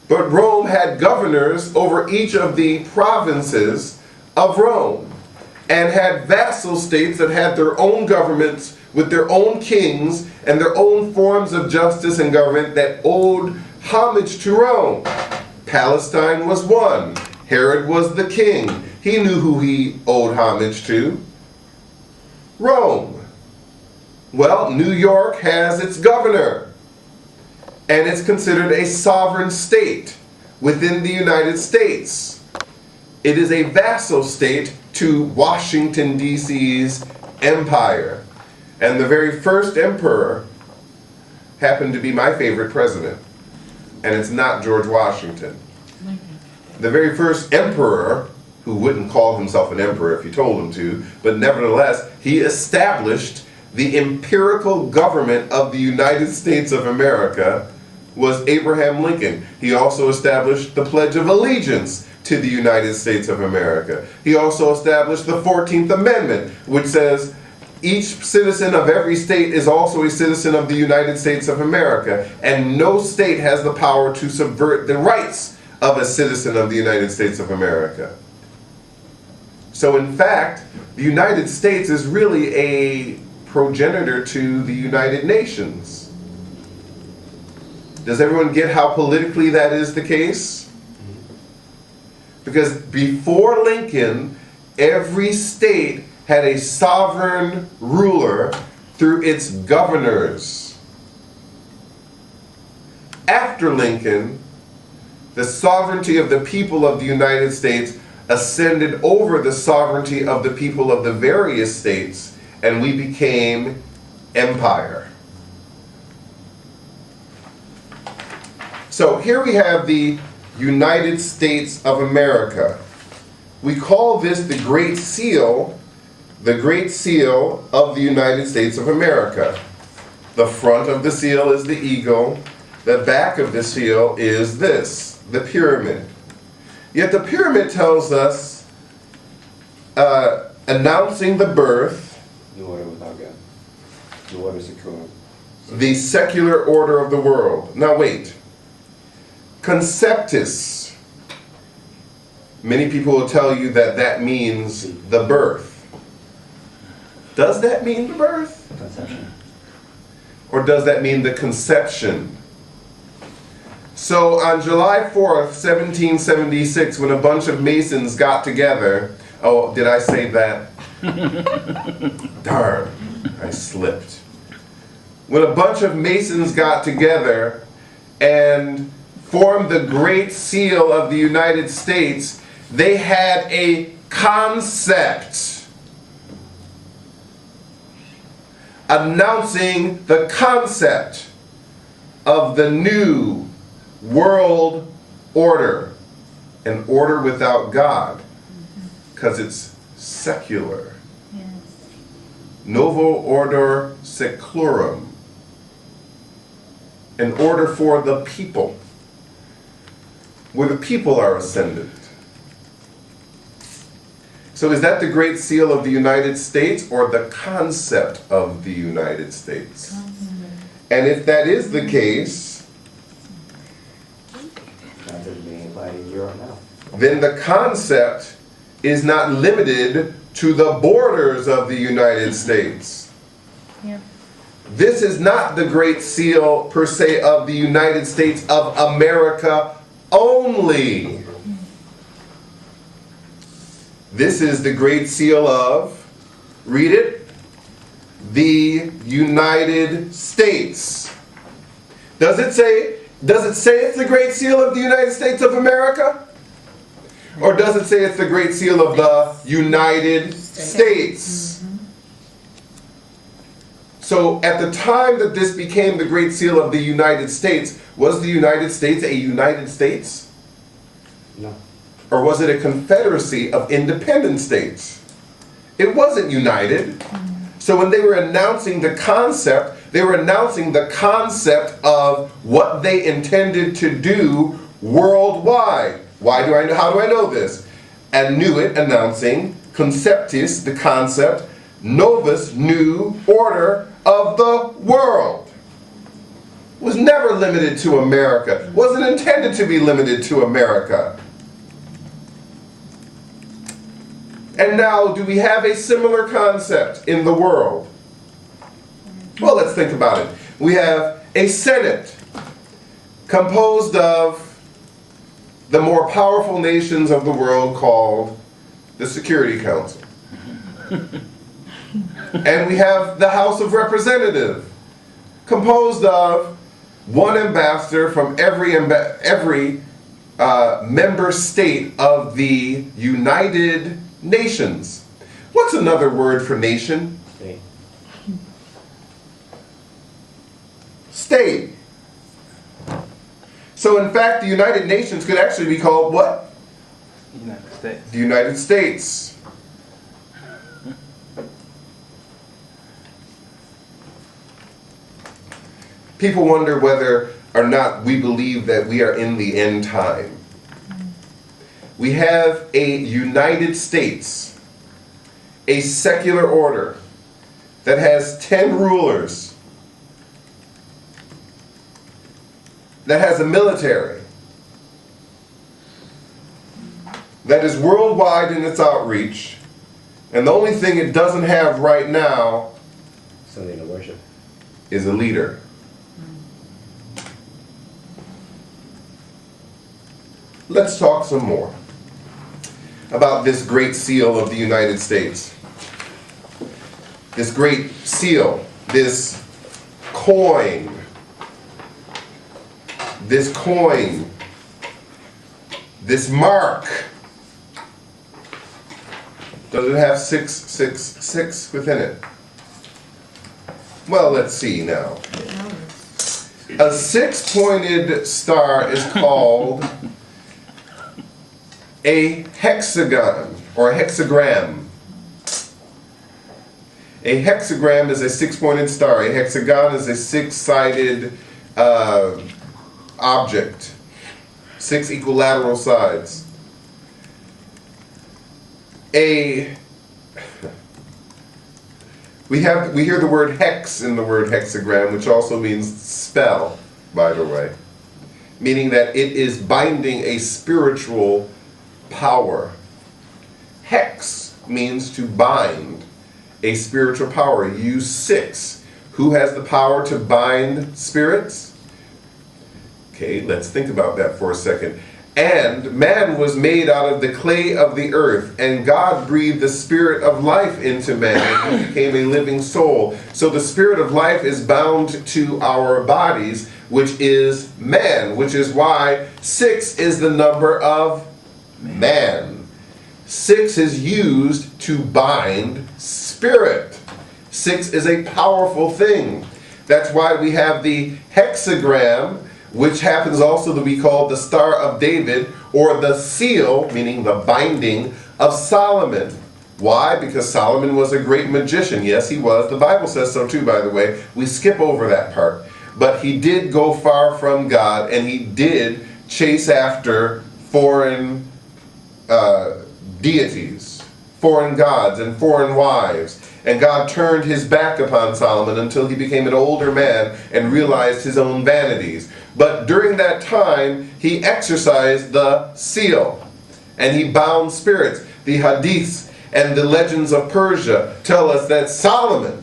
but Rome had governors over each of the provinces of Rome, and had vassal states that had their own governments with their own kings and their own forms of justice and government that owed homage to Rome. Palestine was one. Herod was the king. He knew who he owed homage to. Rome. Well, New York has its governor, and it's considered a sovereign state within the United States. It is a vassal state to Washington, D.C.'s empire. And the very first emperor happened to be my favorite president. And it's not George Washington. The very first emperor, who wouldn't call himself an emperor if you told him to, but nevertheless, he established the empirical government of the United States of America, was Abraham Lincoln. He also established the Pledge of Allegiance to the United States of America. He also established the 14th Amendment, which says each citizen of every state is also a citizen of the United States of America, and no state has the power to subvert the rights of a citizen of the United States of America. So in fact, the United States is really a progenitor to the United Nations. Does everyone get how politically that is the case? Because before Lincoln, every state had a sovereign ruler through its governors. After Lincoln, the sovereignty of the people of the United States ascended over the sovereignty of the people of the various states, and we became empire. So here we have the United States of America. We call this the Great Seal of the United States of America. The front of the seal is the eagle. The back of the seal is this, the pyramid. Yet the pyramid tells us, announcing the birth, New order without God. New order secure. the secular order of the world. Now wait. Conceptus. Many people will tell you that that means the birth. Does that mean the birth? Conception. Or does that mean the conception? So on July 4th, 1776, when a bunch of Masons got together, oh, did I say that? Darn, I slipped. When a bunch of Masons got together and formed the Great Seal of the United States, they had a concept announcing the concept of the new world order, an order without God, because it's secular. Yes. Novo order seclorum, an order for the people, where the people are ascendant. So is that the Great Seal of the United States or the concept of the United States? And if that is the case, Concept being applied in Europe now. then the concept is not limited to the borders of the United States. Yeah. This is not the Great Seal per se of the United States of America only. This is the Great Seal of, read it, the United States. Does it say it's the Great Seal of the United States of America? Or does it say it's the Great Seal of the United States? So at the time that this became the Great Seal of the United States, was the United States a United States? No. Or was it a confederacy of independent states? It wasn't united. So when they were announcing the concept, they were announcing the concept of what they intended to do worldwide. How do I know this? Annuit, announcing, conceptus, the concept, novus, new order of the world. Was never limited to America. Wasn't intended to be limited to America. And now, do we have a similar concept in the world? Well, let's think about it. We have a Senate composed of the more powerful nations of the world called the Security Council. And we have the House of Representatives composed of one ambassador from every member state of the United Nations. What's another word for nation? State. State. So in fact, the United Nations could actually be called what? United States. The United States. People wonder whether or not we believe that we are in the end time. We have a United States, a secular order that has 10 rulers, that has a military, that is worldwide in its outreach, and the only thing it doesn't have right now Something to worship. is a leader. Let's talk some more about this Great Seal of the United States. This Great Seal, this coin, this mark. Does it have 666 within it? Well, let's see now. A six-pointed star is called a hexagon or a hexagram. A hexagram is a six-pointed star. A hexagon is a six-sided object. 6 equilateral sides. We hear the word hex in the word hexagram, which also means spell, by the way. meaning that it is binding a spiritual power. Hex means to bind a spiritual power. Use 6. Who has the power to bind spirits? Okay, let's think about that for a second. And man was made out of the clay of the earth, and God breathed the spirit of life into man, and he became a living soul. So the spirit of life is bound to our bodies, which is man, which is why 6 is the number of man. 6 is used to bind spirit. 6 is a powerful thing. That's why we have the hexagram, which happens also to be called the Star of David, or the seal, meaning the binding, of Solomon. Why? Because Solomon was a great magician. Yes, he was. The Bible says so too, by the way. We skip over that part. But he did go far from God, and he did chase after foreign deities, foreign gods, and foreign wives. And God turned his back upon Solomon until he became an older man and realized his own vanities. But during that time, he exercised the seal, and he bound spirits. The hadiths and the legends of Persia tell us that Solomon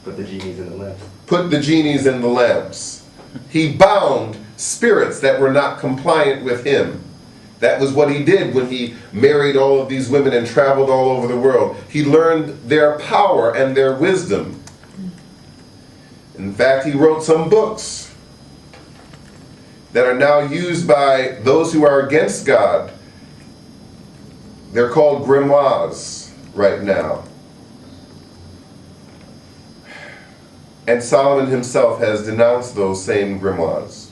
Put the genies in the lamps. put the genies in the lamps. He bound spirits that were not compliant with him. That was what he did when he married all of these women and traveled all over the world. He learned their power and their wisdom. In fact, he wrote some books that are now used by those who are against God. They're called grimoires right now. And Solomon himself has denounced those same grimoires.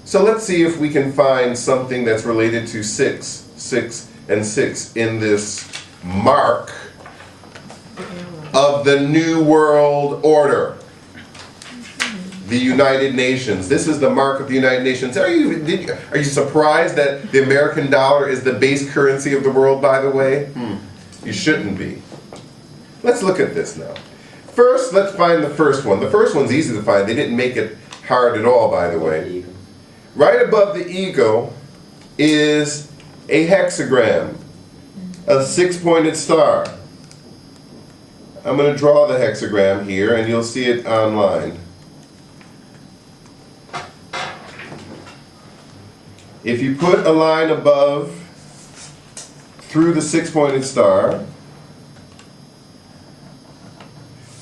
So let's see if we can find something that's related to 6 and 6 in this mark of the New World Order. The United Nations. This is the mark of the United Nations. Are you surprised that the American dollar is the base currency of the world, by the way? You shouldn't be. Let's look at this now. First, let's find the first one. The first one's easy to find. They didn't make it hard at all, by the way. Right above the eagle is a hexagram, a 6-pointed star. I'm going to draw the hexagram here, and you'll see it online. If you put a line above through the 6-pointed star,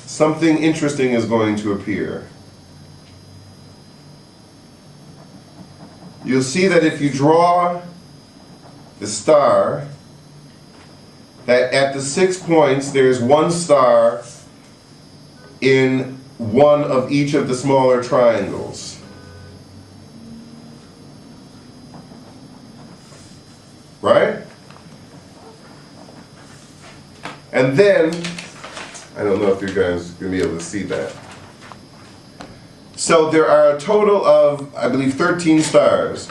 something interesting is going to appear. You'll see that if you draw the star, that at the 6 points there's one star in one of each of the smaller triangles. Right? And then, I don't know if you guys are going to be able to see that. So there are a total of, I believe, 13 stars.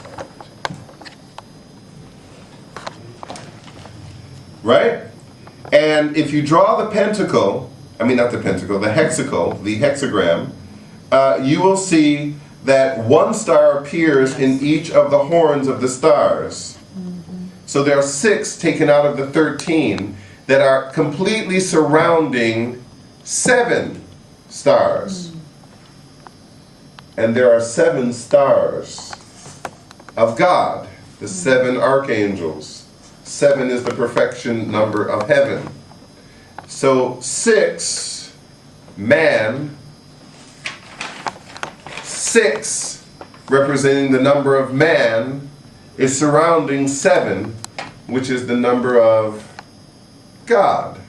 Right? And if you draw the pentacle, I mean not the pentacle, the hexacle, the hexagram, you will see that one star appears in each of the horns of the stars. So there are 6 taken out of the 13 that are completely surrounding 7 stars. And there are 7 stars of God, the 7 archangels. 7 is the perfection number of heaven. So 6, man, 6, representing the number of man, is surrounding 7, which is the number of God.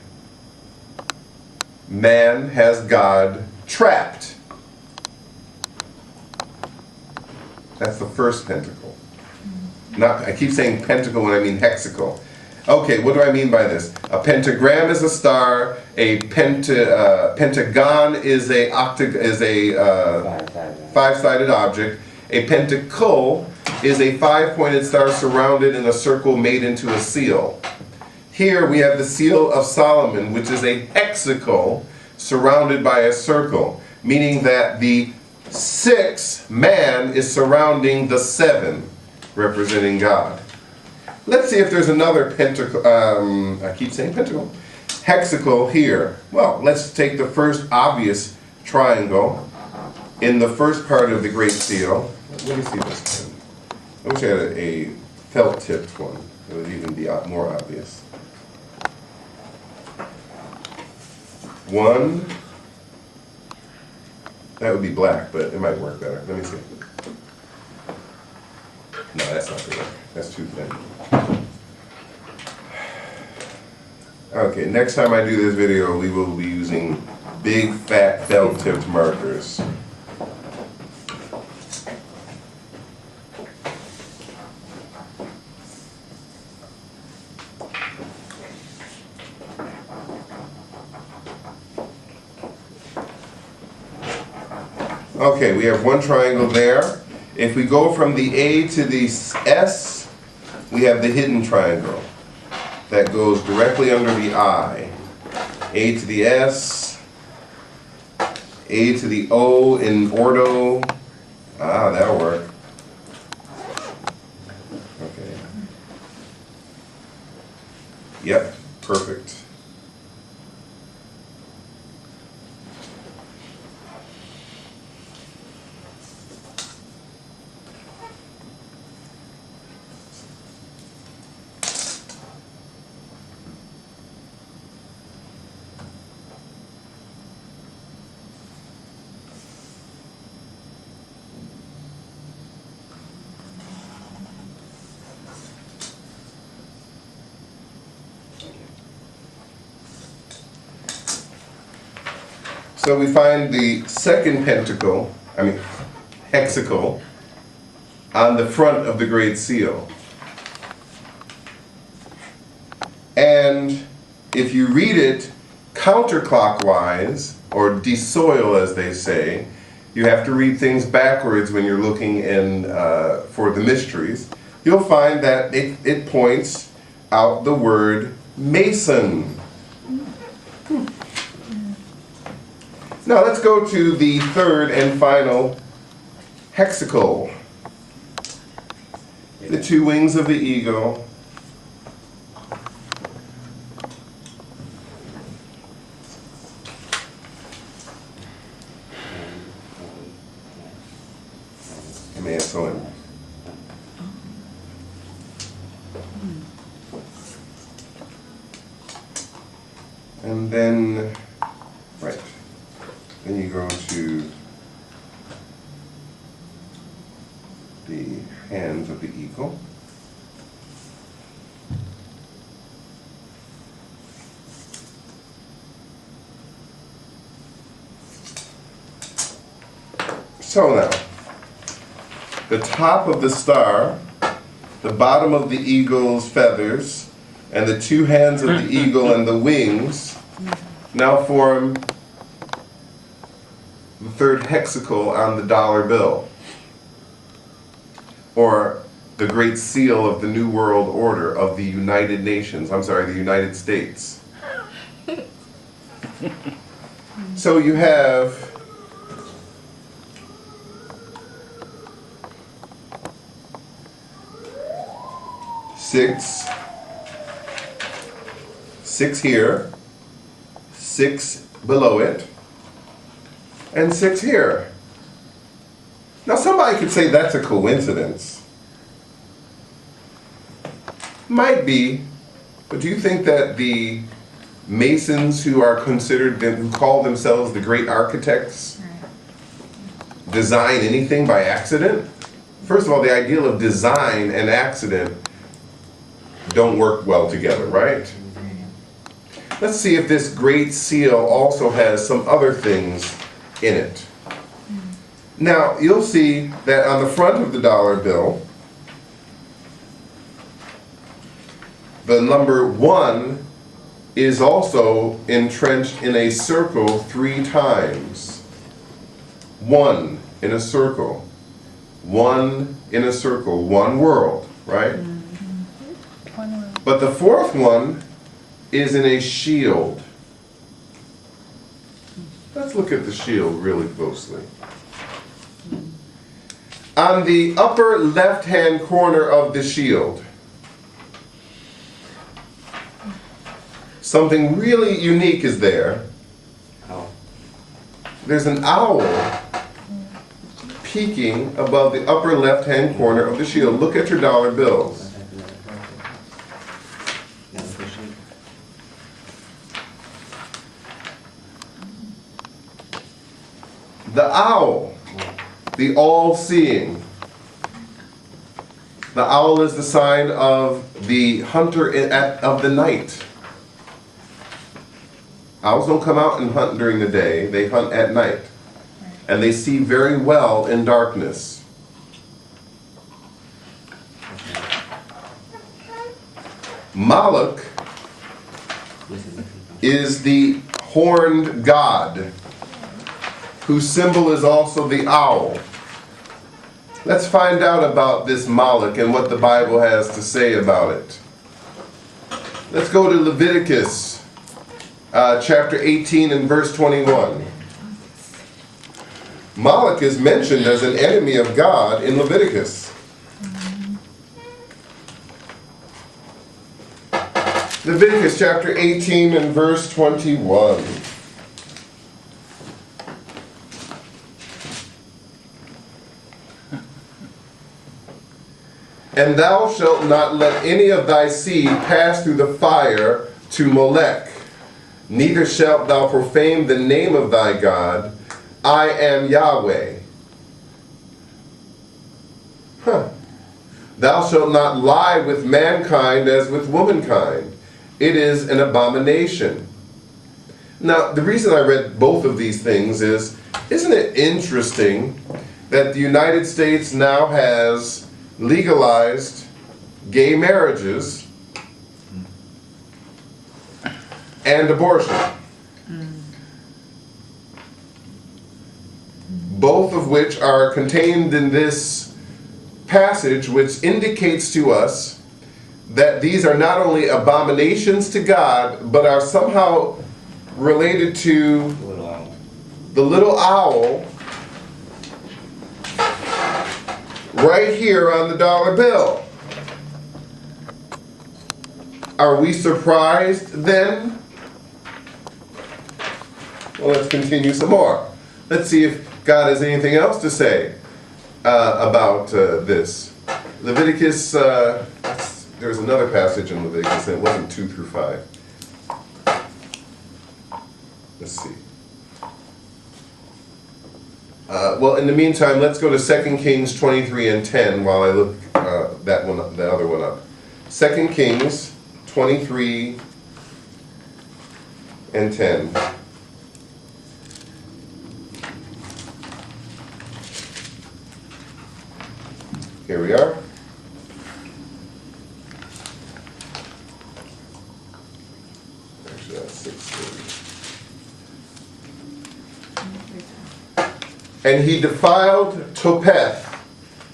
Man has God trapped. That's the first pentacle. I keep saying pentacle when I mean hexacle. Okay, what do I mean by this? A pentagram is a star. A pentagon is a five-sided object. A pentacle is a 5-pointed star surrounded in a circle made into a seal. Here we have the seal of Solomon, which is a hexacle surrounded by a circle, meaning that the 6, man is surrounding the 7, representing God. Let's see if there's another pentacle, I keep saying pentacle, hexacle here. Well, let's take the first obvious triangle in the first part of the Great Seal. Let me see this pen. I wish I had a felt-tipped one. It would even be more obvious. 1. That would be black, but it might work better. Let me see. No, that's not gonna work. That's too thin. Okay, next time I do this video, we will be using big, fat, felt-tipped markers. Okay, we have one triangle there. If we go from the A to the S, we have the hidden triangle that goes directly under the I. A to the S, A to the O in Ordo. Ah, that'll work. Okay. Yep, perfect. So we find the second pentacle, hexacle, on the front of the Great Seal. And if you read it counterclockwise, or desoil as they say, you have to read things backwards when you're looking in for the mysteries, you'll find that it points out the word mason. Now let's go to the third and final hexacle. The 2 wings of the eagle. Excellent. And then, right. Then you go to the hands of the eagle. So now, the top of the star, the bottom of the eagle's feathers, and the 2 hands of the eagle and the wings now form the third hexacle on the dollar bill, or the Great Seal of the New World Order of the United Nations, the United States. So you have six here, 6 below it, and 6 here. Now somebody could say that's a coincidence. Might be, but do you think that the Masons who call themselves the great architects, design anything by accident? First of all, the ideal of design and accident don't work well together, right? Let's see if this Great Seal also has some other things in it. Now, you'll see that on the front of the dollar bill, the number 1 is also entrenched in a circle 3 times. 1 in a circle. 1 in a circle. 1 world, right? But the 4th one is in a shield. Let's look at the shield really closely. On the upper left-hand corner of the shield, something really unique is there. Oh. There's an owl peeking above the upper left-hand corner of the shield. Look at your dollar bills. The owl, the all-seeing. The owl is the sign of the hunter of the night. Owls don't come out and hunt during the day, they hunt at night. And they see very well in darkness. Moloch is the horned god, whose symbol is also the owl. Let's find out about this Moloch and what the Bible has to say about it. Let's go to Leviticus chapter 18 and verse 21. Moloch is mentioned as an enemy of God in Leviticus. Leviticus chapter 18 and verse 21. And thou shalt not let any of thy seed pass through the fire to Molech, neither shalt thou profane the name of thy God. I am Yahweh. Thou shalt not lie with mankind as with womankind. It is an abomination. Now, the reason I read both of these things is, isn't it interesting that the United States now has legalized gay marriages and abortion? Both of which are contained in this passage, which indicates to us that these are not only abominations to God, but are somehow related to the little owl right here on the dollar bill. Are we surprised then? Well, let's continue some more. Let's see if God has anything else to say about this. Leviticus, there's another passage in Leviticus, and it wasn't 2 through 5. Let's see. Well, in the meantime, let's go to 2 Kings 23 and 10 while I look the other one up. 2 Kings 23 and 10. Here we are. Actually, that's 16. And he defiled Topheth,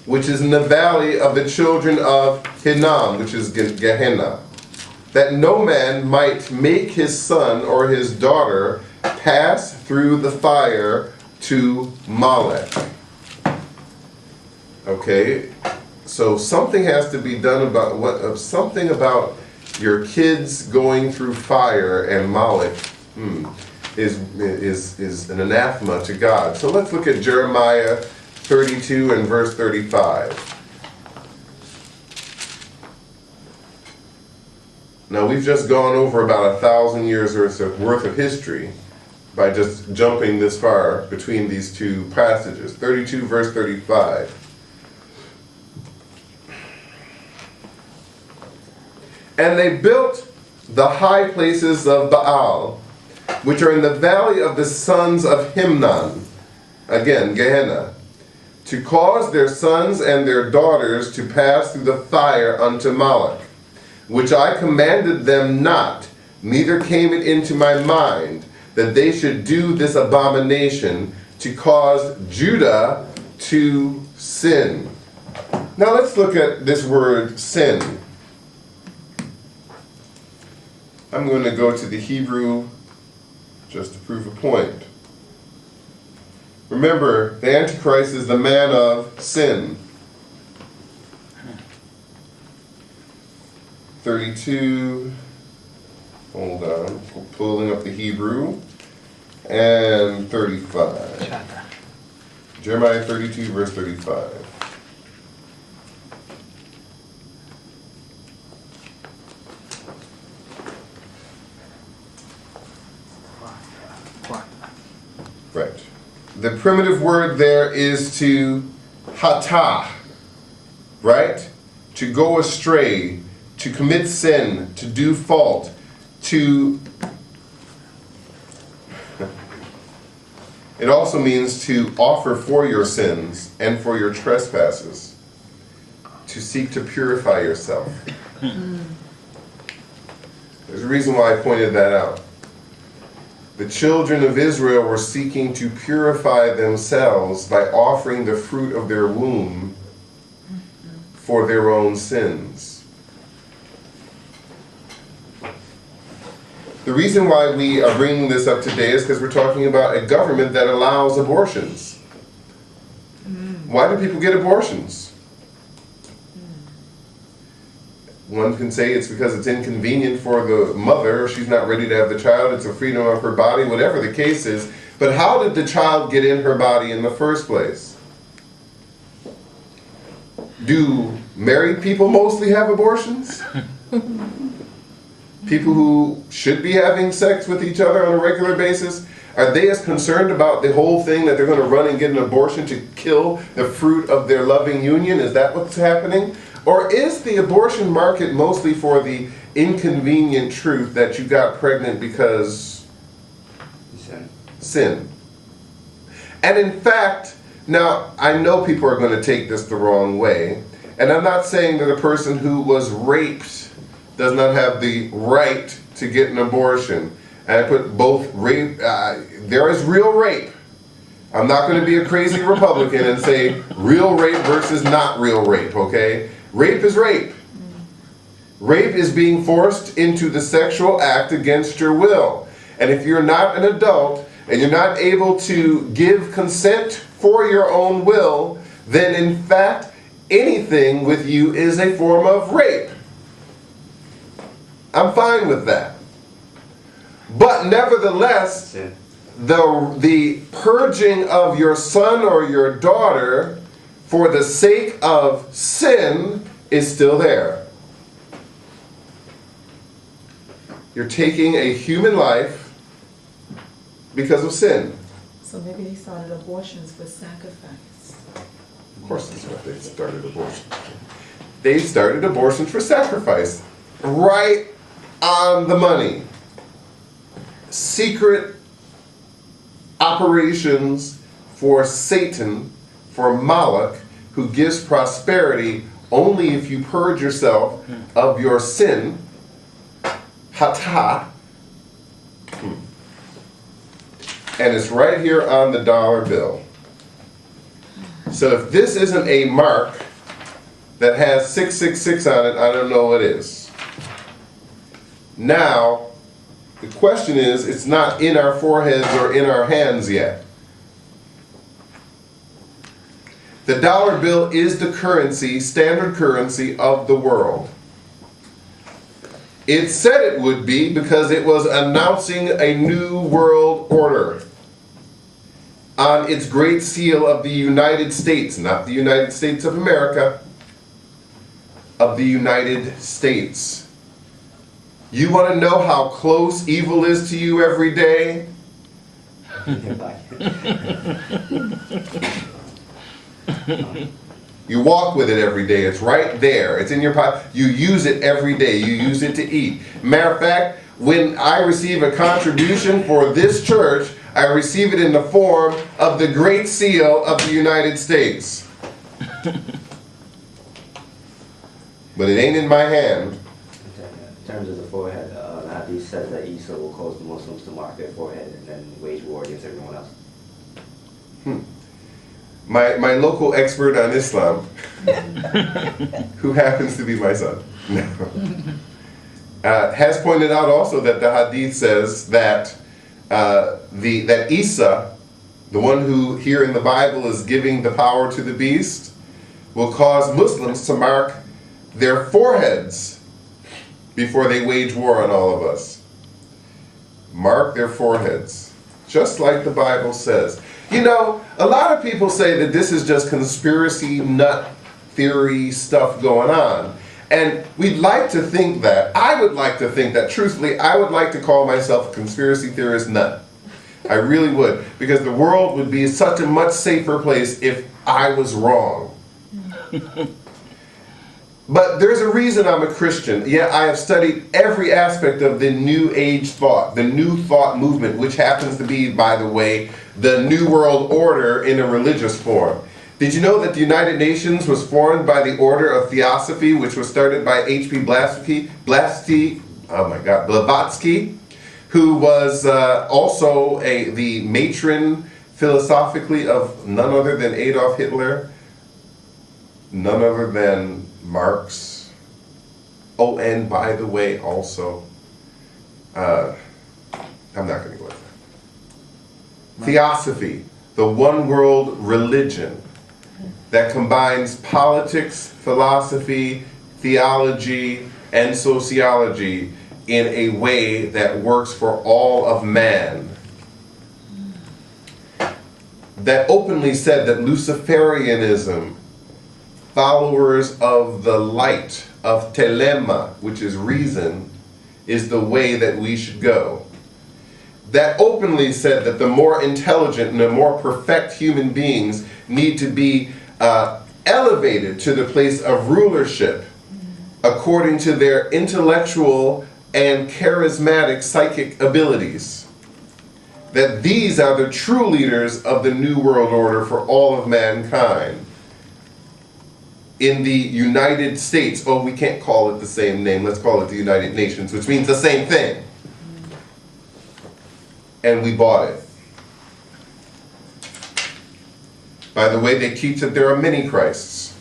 which is in the valley of the children of Hinnom, which is Gehenna, that no man might make his son or his daughter pass through the fire to Molech. Okay, so something has to be done about something about your kids going through fire and Molech is an anathema to God. So let's look at Jeremiah 32 and verse 35. Now we've just gone over about 1,000 years worth of history by just jumping this far between these two passages. 32 verse 35. And they built the high places of Baal, which are in the valley of the sons of Hinnom, again, Gehenna, to cause their sons and their daughters to pass through the fire unto Moloch, which I commanded them not, neither came it into my mind, that they should do this abomination, to cause Judah to sin. Now let's look at this word sin. I'm going to go to the Hebrew just to prove a point. Remember, the Antichrist is the man of sin. 32, hold on, pulling up the Hebrew, and 35. Chata. Jeremiah 32, verse 35. Right. The primitive word there is to hata, right? To go astray, to commit sin, to do fault, to... It also means to offer for your sins and for your trespasses, to seek to purify yourself. There's a reason why I pointed that out. The children of Israel were seeking to purify themselves by offering the fruit of their womb for their own sins. The reason why we are bringing this up today is because we're talking about a government that allows abortions. Why do people get abortions? One can say it's because it's inconvenient for the mother, she's not ready to have the child, it's a freedom of her body, whatever the case is. But how did the child get in her body in the first place? Do married people mostly have abortions? People who should be having sex with each other on a regular basis, are they as concerned about the whole thing that they're going to run and get an abortion to kill the fruit of their loving union? Is that what's happening? Or is the abortion market mostly for the inconvenient truth that you got pregnant because sin? And in fact, now I know people are going to take this the wrong way, and I'm not saying that a person who was raped does not have the right to get an abortion. And I put both rape, there is real rape. I'm not going to be a crazy Republican and say real rape versus not real rape, okay? Rape is rape. Rape is being forced into the sexual act against your will. And if you're not an adult and you're not able to give consent for your own will, then in fact, anything with you is a form of rape. I'm fine with that. But nevertheless, the purging of your son or your daughter for the sake of sin is still there. You're taking a human life because of sin. So maybe they started abortions for sacrifice. Of course that's what they started abortions. They started abortions for sacrifice. Right on the money. Secret operations for Satan, for Moloch, who gives prosperity only if you purge yourself of your sin, hata, and it's right here on the dollar bill. So if this isn't a mark that has 666 on it, I don't know what is. Now, the question is, it's not in our foreheads or in our hands yet. The dollar bill is the currency, standard currency of the world. It said it would be because it was announcing a new world order on its great seal of the United States, not the United States of America, of the United States. You want to know how close evil is to you every day? You walk with it every day. It's right there. It's in your pocket. You use it every day. You use it to eat. Matter of fact, when I receive a contribution for this church, I receive it in the form of the Great Seal of the United States. But it ain't in my hand. In terms of the forehead, the hadith says that Isa will cause the Muslims to mark their forehead and then wage war against everyone else. My local expert on Islam, who happens to be my son, has pointed out also that the hadith says that that Isa the one who here in the Bible is giving the power to the beast, will cause Muslims to mark their foreheads before they wage war on all of us. Mark their foreheads, just like the Bible says. You know, a lot of people say that this is just conspiracy nut theory stuff going on. And we'd like to think that. I would like to think that. Truthfully, I would like to call myself a conspiracy theorist nut. I really would. Because the world would be such a much safer place if I was wrong. But there's a reason I'm a Christian. Yeah, I have studied every aspect of the New Age thought, the New Thought movement, which happens to be, by the way, the New World Order in a religious form. Did you know that the United Nations was formed by the Order of Theosophy, which was started by H.P. Blavatsky, who was also the matron, philosophically, of none other than Adolf Hitler, none other than Marx. Oh, and by the way, also, I'm not going to go with that. Theosophy, the one world religion that combines politics, philosophy, theology, and sociology in a way that works for all of man. That openly said that Luciferianism, followers of the light, of telema, which is reason, is the way that we should go. That openly said that the more intelligent and the more perfect human beings need to be elevated to the place of rulership according to their intellectual and charismatic psychic abilities. That these are the true leaders of the New World Order for all of mankind. In the United States, oh, we can't call it the same name, let's call it the United Nations, which means the same thing. And we bought it. By the way, they teach that there are many Christs.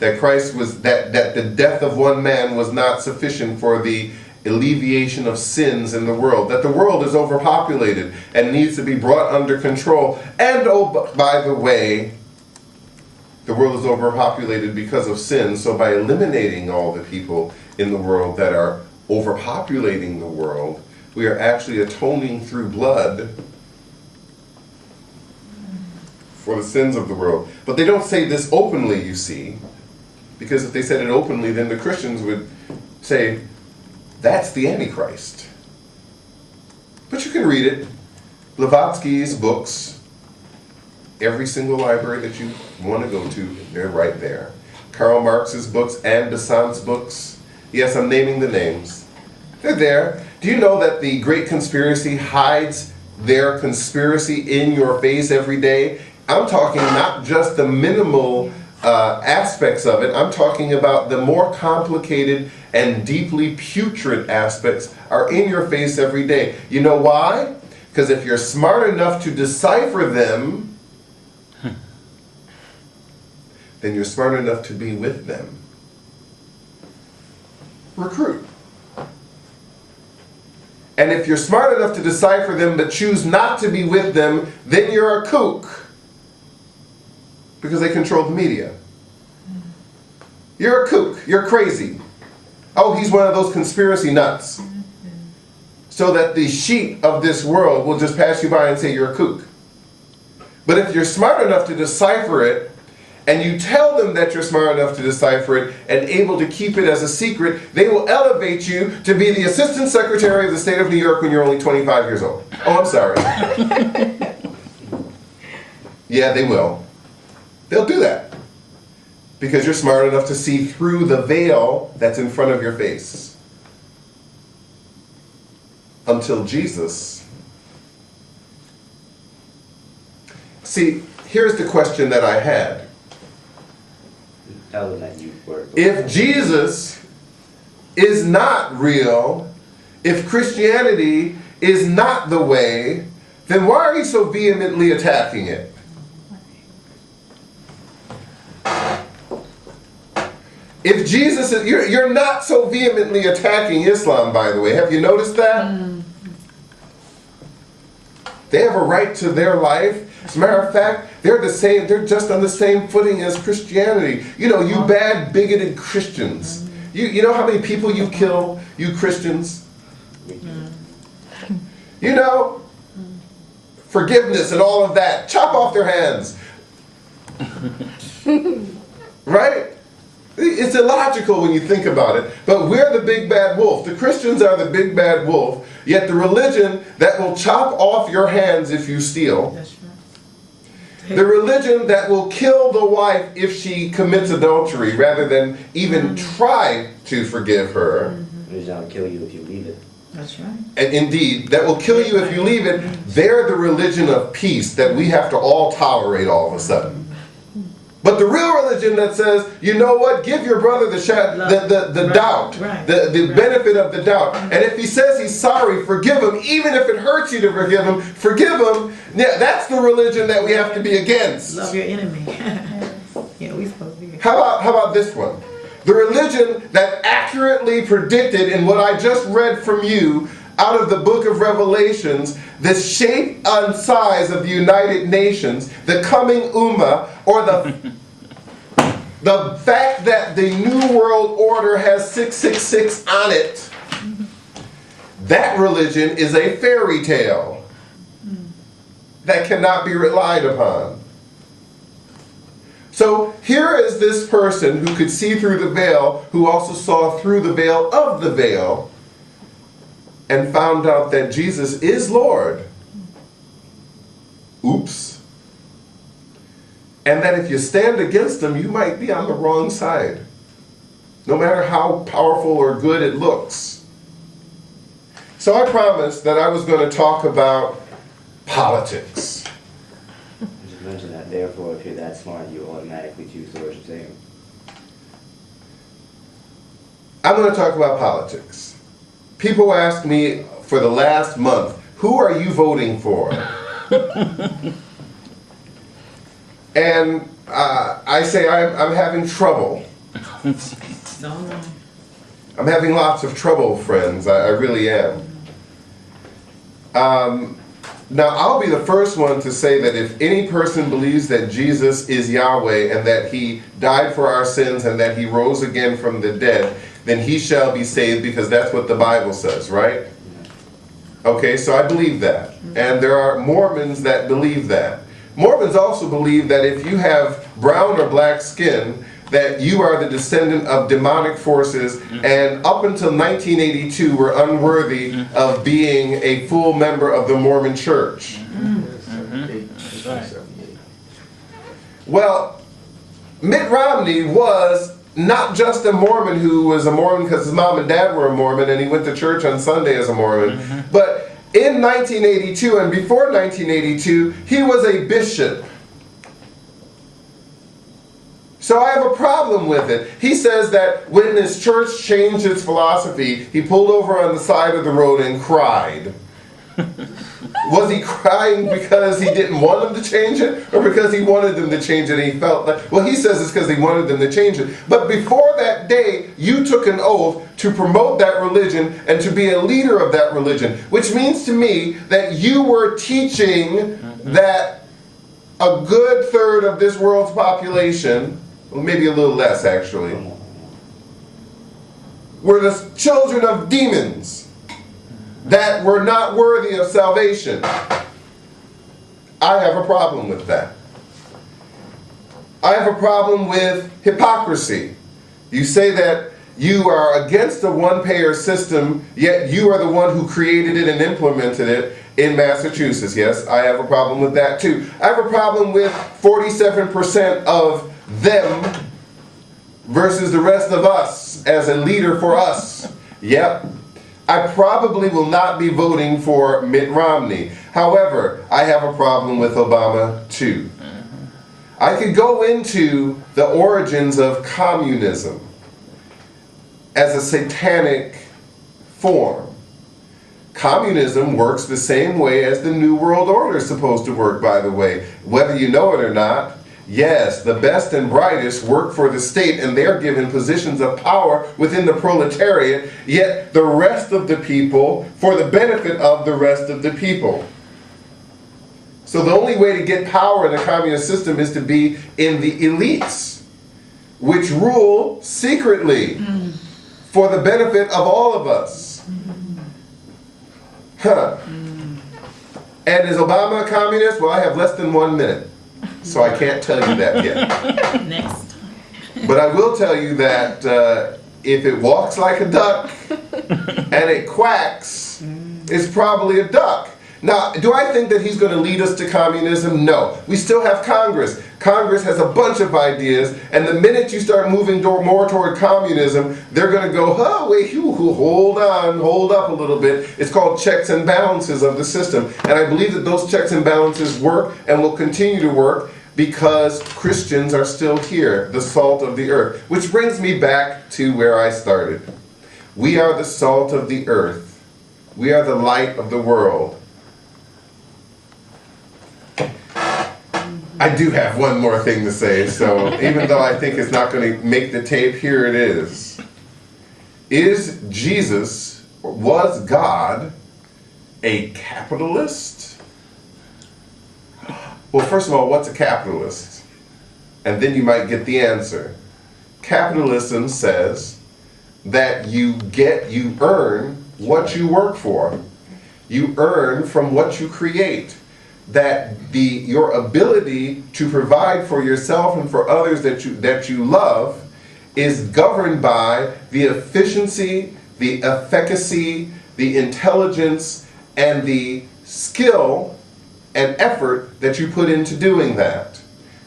That Christ was, that the death of one man was not sufficient for the alleviation of sins in the world. That the world is overpopulated and needs to be brought under control. And oh, by the way, the world is overpopulated because of sin. So by eliminating all the people in the world that are overpopulating the world, we are actually atoning through blood for the sins of the world. But they don't say this openly, you see, because if they said it openly, then the Christians would say, that's the Antichrist. But you can read it. Blavatsky's books, every single library that you want to go to, they're right there. Karl Marx's books, Anne Besant's books. Yes, I'm naming the names. They're there. Do you know that the Great Conspiracy hides their conspiracy in your face every day? I'm talking not just the minimal aspects of it. I'm talking about the more complicated and deeply putrid aspects are in your face every day. You know why? Because if you're smart enough to decipher them, then you're smart enough to be with them. Recruit. And if you're smart enough to decipher them but choose not to be with them, then you're a kook. Because they control the media. You're a kook. You're crazy. Oh, he's one of those conspiracy nuts. So that the sheep of this world will just pass you by and say you're a kook. But if you're smart enough to decipher it, and you tell them that you're smart enough to decipher it and able to keep it as a secret, they will elevate you to be the Assistant Secretary of the State of New York when you're only 25 years old. Oh, I'm sorry. Yeah, they will. They'll do that. Because you're smart enough to see through the veil that's in front of your face. Until Jesus. See, here's the question that I had. If Jesus is not real, if Christianity is not the way, then why are you so vehemently attacking it? If Jesus is, you're not so vehemently attacking Islam, by the way. Have you noticed that? They have a right to their life. As a matter of fact, they're just on the same footing as Christianity. You know, you bad, bigoted Christians. You know how many people you kill, you Christians? You know, forgiveness and all of that. Chop off their hands. Right? It's illogical when you think about it. But we're the big bad wolf. The Christians are the big bad wolf. Yet the religion that will chop off your hands if you steal. That's right. The religion that will kill the wife if she commits adultery rather than even try to forgive her. The religion that will kill you if you leave it. That's right. And indeed, that will kill you if you leave it. They're the religion of peace that we have to all tolerate all of a sudden. But the real religion that says, you know what, give your brother the doubt, the benefit of the doubt. And if he says he's sorry, forgive him. Even if it hurts you to forgive him, forgive him. Yeah, that's the religion that we have to be against. Love your enemy. Yeah, we supposed to be. How about this one? The religion that accurately predicted in what I just read from you out of the book of Revelations, the shape and size of the United Nations, the coming Ummah, or the fact that the New World Order has 666 on it. That religion is a fairy tale that cannot be relied upon. So here is this person who could see through the veil, who also saw through the veil of the veil, and found out that Jesus is Lord. Oops. And that if you stand against him, you might be on the wrong side, no matter how powerful or good it looks. So I promised that I was going to talk about politics. Just mention that, therefore, if you're that smart, you automatically choose to worship Satan. I'm going to talk about politics. People ask me for the last month, who are you voting for? And I say I'm having trouble. No. I'm having lots of trouble, friends. I really am. Now, I'll be the first one to say that if any person believes that Jesus is Yahweh and that he died for our sins and that he rose again from the dead, then he shall be saved, because that's what the Bible says, right? Okay, so I believe that. And there are Mormons that believe that. Mormons also believe that if you have brown or black skin, that you are the descendant of demonic forces, and up until 1982 were unworthy of being a full member of the Mormon Church. Well, Mitt Romney was not just a Mormon who was a Mormon because his mom and dad were a Mormon and he went to church on Sunday as a Mormon, but in 1982 and before 1982, he was a bishop. So I have a problem with it. He says that when his church changed its philosophy, he pulled over on the side of the road and cried. Was he crying because he didn't want them to change it, or because he wanted them to change it and he felt like, well, he says it's because he wanted them to change it. But before that day, you took an oath to promote that religion and to be a leader of that religion, which means to me that you were teaching that a good third of this world's population, well, maybe a little less actually, were the children of demons that were not worthy of salvation. I have a problem with that. I have a problem with hypocrisy. You say that you are against the one-payer system, yet you are the one who created it and implemented it in Massachusetts. Yes, I have a problem with that too. I have a problem with 47% of them versus the rest of us as a leader for us. Yep. I probably will not be voting for Mitt Romney. However, I have a problem with Obama too. I could go into the origins of communism as a satanic form. Communism works the same way as the New World Order is supposed to work, by the way. Whether you know it or not, yes, the best and brightest work for the state and they're given positions of power within the proletariat, yet the rest of the people, for the benefit of the rest of the people. So So the only way to get power in a communist system is to be in the elites, which rule secretly for the benefit of all of us. Huh. And is Obama a communist? Well, I have less than 1 minute, so I can't tell you that yet. Next time. But I will tell you that if it walks like a duck and it quacks, it's probably a duck. Now, do I think that he's going to lead us to communism? No. We still have Congress. Congress has a bunch of ideas, and the minute you start moving more toward communism, they're going to go, oh, wait, hold on, hold up a little bit. It's called checks and balances of the system. And I believe that those checks and balances work and will continue to work because Christians are still here, the salt of the earth. Which brings me back to where I started. We are the salt of the earth. We are the light of the world. I do have one more thing to say, so even though I think it's not going to make the tape, here it is. Is Jesus, or was God, a capitalist? Well, first of all, what's a capitalist? And then you might get the answer. Capitalism says that you earn what you work for. You earn from what you create. That your ability to provide for yourself and for others that you love is governed by the efficiency, the efficacy, the intelligence, and the skill and effort that you put into doing that.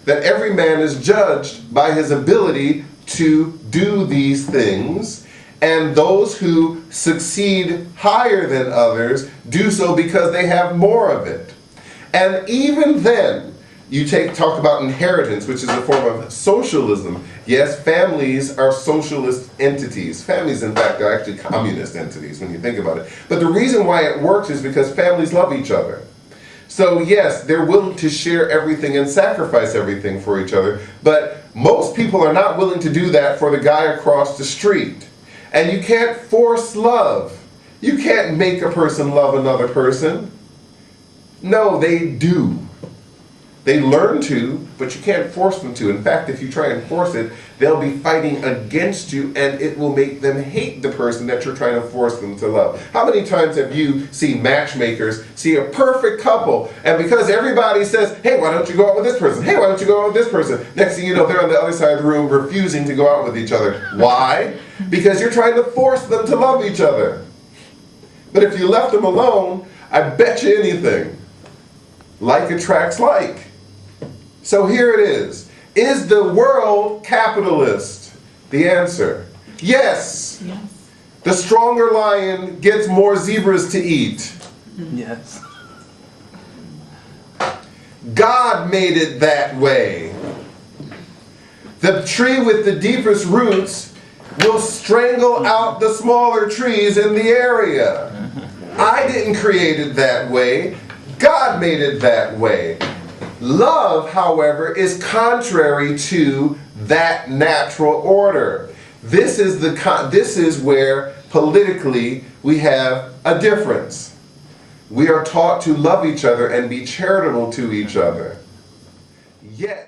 That every man is judged by his ability to do these things, and those who succeed higher than others do so because they have more of it. And even then, you talk about inheritance, which is a form of socialism. Yes, families are socialist entities. Families, in fact, are actually communist entities when you think about it. But the reason why it works is because families love each other. So yes, they're willing to share everything and sacrifice everything for each other. But most people are not willing to do that for the guy across the street. And you can't force love. You can't make a person love another person. No, they do. They learn to, but you can't force them to. In fact, if you try and force it, they'll be fighting against you, and it will make them hate the person that you're trying to force them to love. How many times have you seen matchmakers see a perfect couple, and because everybody says, hey, why don't you go out with this person? Hey, why don't you go out with this person? Next thing you know, they're on the other side of the room refusing to go out with each other. Why? Because you're trying to force them to love each other. But if you left them alone, I bet you anything. Like attracts like. So here it is. Is the world capitalist? The answer, yes. Yes. The stronger lion gets more zebras to eat. Yes. God made it that way. The tree with the deepest roots will strangle out the smaller trees in the area. I didn't create it that way. God made it that way. Love, however, is contrary to that natural order. This is where politically we have a difference. We are taught to love each other and be charitable to each other. Yet